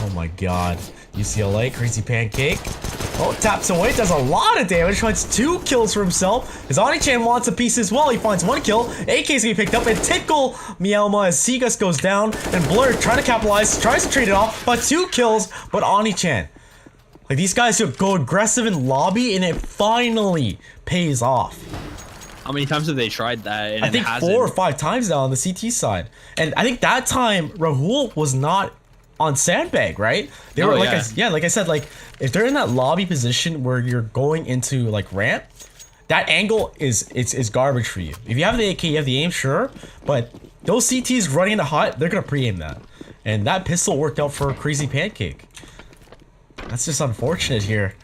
Oh my god. UCLA, Crazy Pancake. Oh, taps away, does a lot of damage, finds 2 kills for himself. As Oni-chan wants a piece as well, he finds 1 kill. AK's gonna be picked up, and Tickle Meowma as Seagus goes down, and Blur trying to capitalize, tries to trade it off, but 2 kills, but Oni-chan. Like, these guys go aggressive in lobby, and it finally pays off. How many times have they tried that? And I think 4 or 5 times now on the CT side. And I think that time, Rahul was not on sandbag, right? They were like I said, like, if they're in that lobby position where you're going into like ramp, that angle is garbage for you. If you have the AK, you have the aim, sure, but those CTs running in the hut, they're gonna pre-aim that, and that pistol worked out for Crazy Pancake. That's just unfortunate here.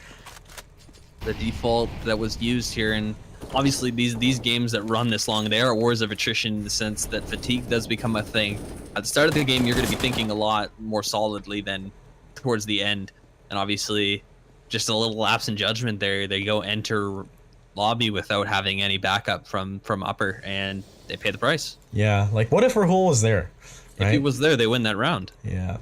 The default that was used here, and obviously these games that run this long, they are wars of attrition in the sense that fatigue does become a thing. At the start of the game, you're going to be thinking a lot more solidly than towards the end. And obviously, just a little lapse in judgment there. They go enter lobby without having any backup from upper, and they pay the price. Yeah, like what if Rahul was there? Right? If he was there, they win that round. Yeah.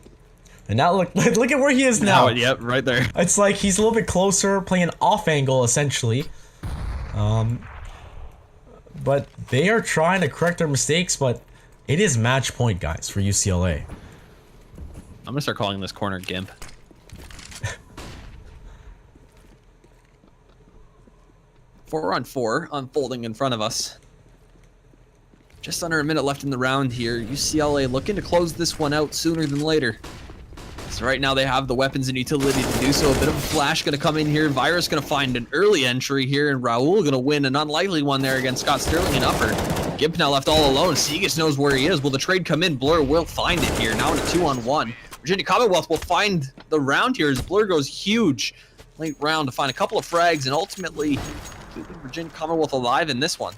And now look at where he is now. Yep, right there. It's like he's a little bit closer, playing off angle essentially. But they are trying to correct their mistakes, but it is match point, guys, for UCLA. I'm gonna start calling this corner Gimp. 4-on-4 unfolding in front of us. Just under a minute left in the round here. UCLA looking to close this one out sooner than later. So right now they have the weapons and utility to do so. A bit of a flash going to come in here. Virus going to find an early entry here, and Raul going to win an unlikely one there against Scott Sterling and upper. Gimp now left all alone. Segas knows where he is. Will the trade come in? Blur will find it here. Now in a 2-on-1. Virginia Commonwealth will find the round here as Blur goes huge late round to find a couple of frags and ultimately keeping Virginia Commonwealth alive in this one.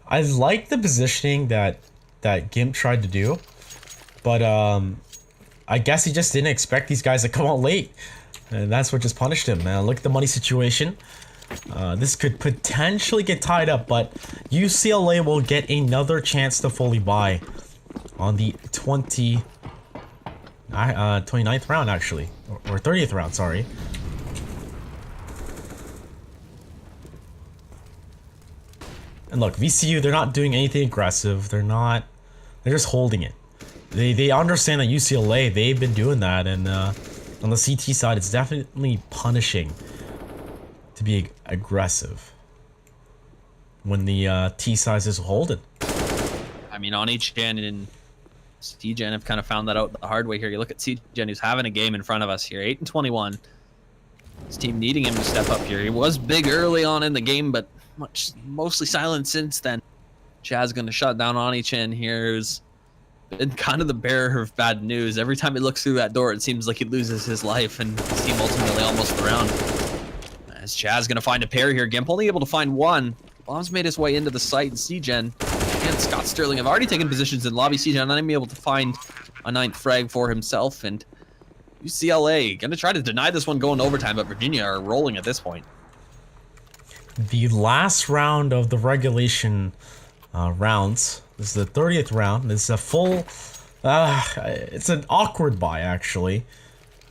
I like the positioning that Gimp tried to do, but I guess he just didn't expect these guys to come out late, and that's what just punished him. Man, look at the money situation. This could potentially get tied up, but UCLA will get another chance to fully buy on the 29th round, actually, or 30th round, sorry. And look, VCU, they're not doing anything aggressive. They're just holding it. They understand that UCLA, they've been doing that, and on the CT side, it's definitely punishing to be aggressive when the T size is holding. I mean, on H-Gen and C-Gen have kind of found that out the hard way here. You look at C-Gen, who's having a game in front of us here, 8-21. His team needing him to step up here. He was big early on in the game, but mostly silent since then. Chaz going to shut down Oni-Chen here, who's been kind of the bearer of bad news. Every time he looks through that door, it seems like he loses his life, and his team ultimately almost around. As Chaz going to find a pair here. Gimp only able to find one. Bombs made his way into the site, and C-Gen and Scott Sterling have already taken positions in lobby. C-Gen not even able to find a 9th frag for himself, and UCLA going to try to deny this one going overtime, but Virginia are rolling at this point. The last round of the regulation rounds. This is the 30th round. This is a full... it's an awkward buy, actually.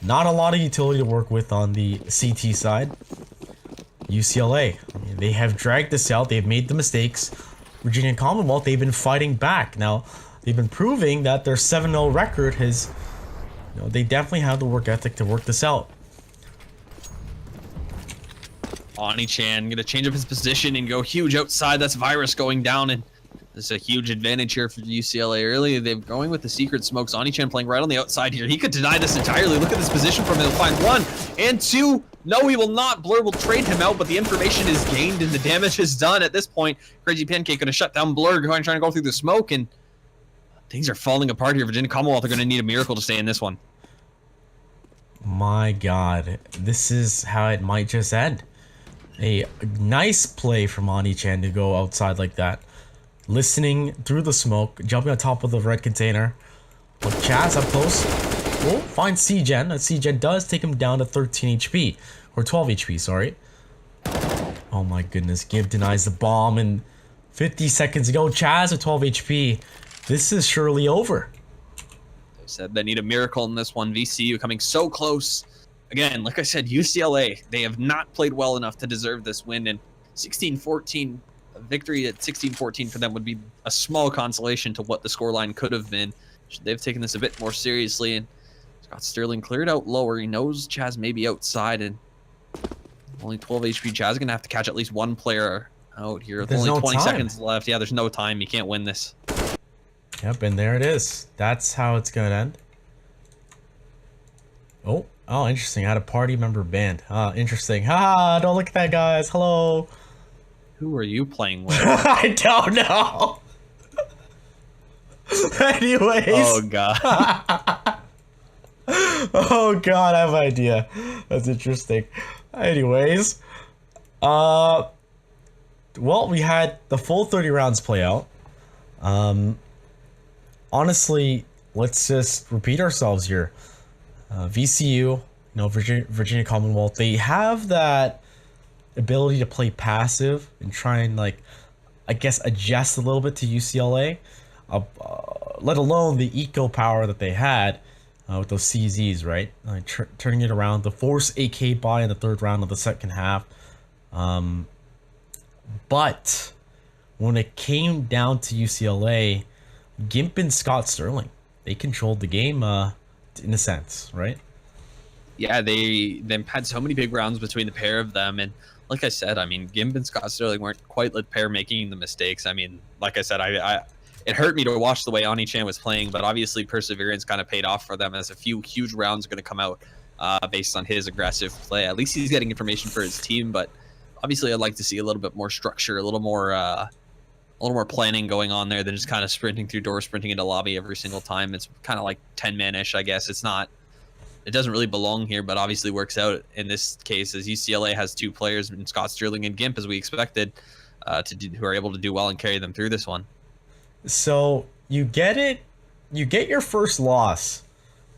Not a lot of utility to work with on the CT side. UCLA, they have dragged this out. They've made the mistakes. Virginia Commonwealth, they've been fighting back. Now, they've been proving that their 7-0 record has... they definitely have the work ethic to work this out. Oni-Chan going to change up his position and go huge outside. That's Virus going down, and this is a huge advantage here for UCLA early. They're going with the secret smokes. Oni-Chan playing right on the outside here. He could deny this entirely. Look at this position from him. He'll find 1 and 2. No, he will not. Blur will trade him out, but the information is gained and the damage is done at this point. Crazy Pancake going to shut down Blur, trying to go through the smoke, and things are falling apart here. Virginia Commonwealth are going to need a miracle to stay in this one. My God, this is how it might just end. A nice play from Oni-Chan to go outside like that. Listening through the smoke, jumping on top of the red container. But Chaz up close. Oh, finds C-Gen. That C-Gen does take him down to 13 HP. Or 12 HP, sorry. Oh my goodness. Gibb denies the bomb, and 50 seconds ago, Chaz with 12 HP. This is surely over. They said they need a miracle in this one. VCU coming so close. Again, like I said, UCLA, they have not played well enough to deserve this win, and 16-14, a victory at 16-14 for them would be a small consolation to what the scoreline could have been. They've taken this a bit more seriously, and Scott Sterling cleared out lower. He knows Chaz may be outside, and only 12 HP. Chaz is going to have to catch at least one player out here. With only 20 seconds left. Yeah, there's no time. You can't win this. Yep, and there it is. That's how it's going to end. Oh, interesting. I had a party member banned. Interesting. Ha! Don't look at that, guys. Hello. Who are you playing with? I don't know. Anyways. Oh, God. Oh, God, I have an idea. That's interesting. Anyways. Well, we had the full 30 rounds play out. Honestly, let's just repeat ourselves here. VCU, Virginia Commonwealth, they have that ability to play passive and try and like, I guess, adjust a little bit to UCLA, let alone the eco power that they had with those CZs, right? Turning it around, the force AK buy in the third round of the second half. But when it came down to UCLA, Gimp and Scott Sterling, they controlled the game in a sense, right? Yeah, they had so many big rounds between the pair of them, and like I said, I mean, Gimp and Scott Sterling weren't quite the pair making the mistakes. I mean, like I said, I it hurt me to watch the way Ani Chan was playing, but obviously perseverance kind of paid off for them as a few huge rounds are going to come out based on his aggressive play. At least he's getting information for his team, but obviously I'd like to see a little bit more structure, a little more planning going on there than just kind of sprinting through doors, sprinting into lobby every single time. It's kind of like 10-man-ish, I guess. It doesn't really belong here, but obviously works out in this case as UCLA has two players, in Scott Sterling and Gimp, as we expected, who are able to do well and carry them through this one. So you get your first loss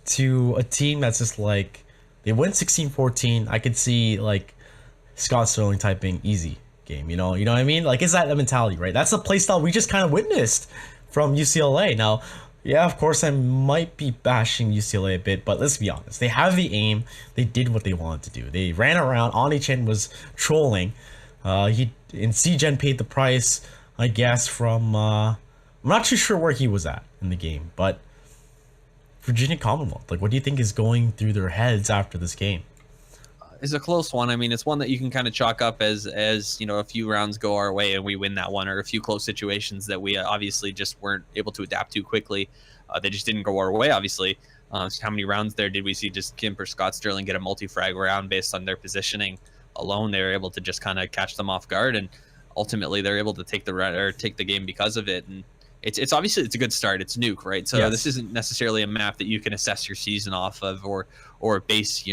to a team that's just like, they win 16-14. I could see like Scott Sterling typing easy game, you know what I mean? Like, is that the mentality, right? That's the play style we just kind of witnessed from UCLA. Now, yeah, of course, I might be bashing UCLA a bit, but let's be honest. They have the aim. They did what they wanted to do. They ran around. Ani Chen was trolling. CGen paid the price, I guess, from... I'm not too sure where he was at in the game, but Virginia Commonwealth, like, what do you think is going through their heads after this game? It's a close one. I mean, it's one that you can kind of chalk up as a few rounds go our way and we win that one, or a few close situations that we obviously just weren't able to adapt to quickly. They just didn't go our way, obviously. So how many rounds there did we see just Gimp or Scott Sterling get a multi-frag round based on their positioning alone? They were able to just kind of catch them off guard, and ultimately they're able to take the game because of it. And it's obviously it's a good start. It's Nuke, right? So yes. This isn't necessarily a map that you can assess your season off of or base,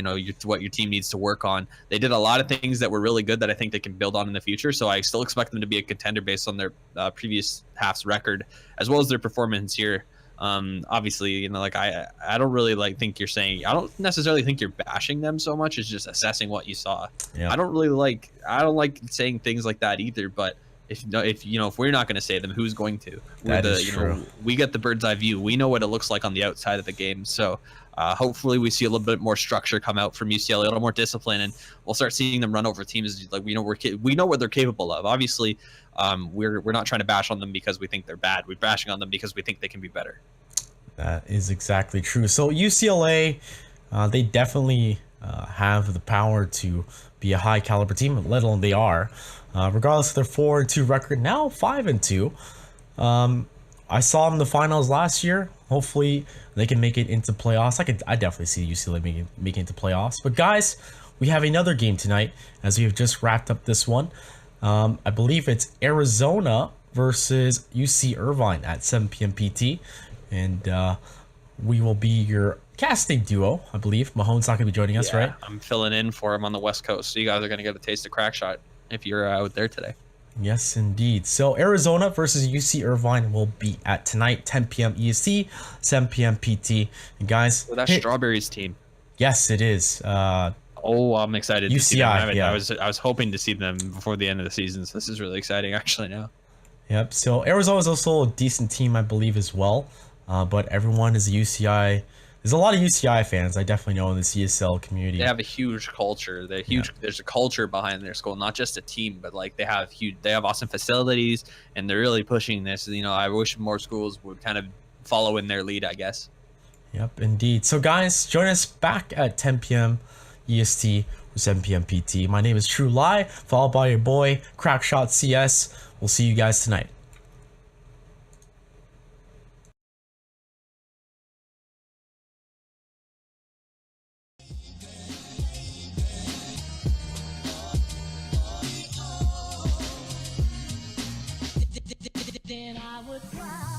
what your team needs to work on. They did a lot of things that were really good that I think they can build on in the future. So I still expect them to be a contender based on their previous half's record, as well as their performance here. Obviously, I don't really think you're saying, I don't necessarily think you're bashing them so much as just assessing what you saw. Yeah. I don't like saying things like that either, but if we're not going to say them, who's going to? We get the bird's eye view. We know what it looks like on the outside of the game. So hopefully we see a little bit more structure come out from UCLA, a little more discipline, and we'll start seeing them run over teams. Like, we know what they're capable of. Obviously, we're not trying to bash on them because we think they're bad. We're bashing on them because we think they can be better. That is exactly true. So UCLA, they definitely have the power to be a high caliber team, let alone they are. Regardless of their 4-2 record, now 5-2. I saw them in the finals last year. Hopefully they can make it into playoffs. I definitely see UCLA making it to playoffs. But guys, we have another game tonight as we have just wrapped up this one. I believe it's Arizona versus UC Irvine at 7 p.m. PT. And we will be your casting duo, I believe. Mahon's not going to be joining us, right? I'm filling in for him on the West Coast. So you guys are going to get a taste of Crackshot if you're out there today. Yes, indeed. So Arizona versus UC Irvine will be at tonight, 10 p.m. EST, 7 p.m. PT. And guys, that's Strawberry's team. Yes, it is. I'm excited to see them. Yeah. I was hoping to see them before the end of the season. So this is really exciting, actually, now. Yep. So Arizona is also a decent team, I believe, as well. But everyone is a UCI. There's a lot of UCI fans, I definitely know, in the CSL community. They have a huge culture. They're huge. Yeah. There's a culture behind their school, not just a team, but they have awesome facilities, and they're really pushing this. I wish more schools would kind of follow in their lead, I guess. Yep, indeed. So guys, join us back at 10 p.m. EST or 7 p.m. PT. My name is True Lie, followed by your boy Crackshot CS. We'll see you guys tonight. Then I would cry.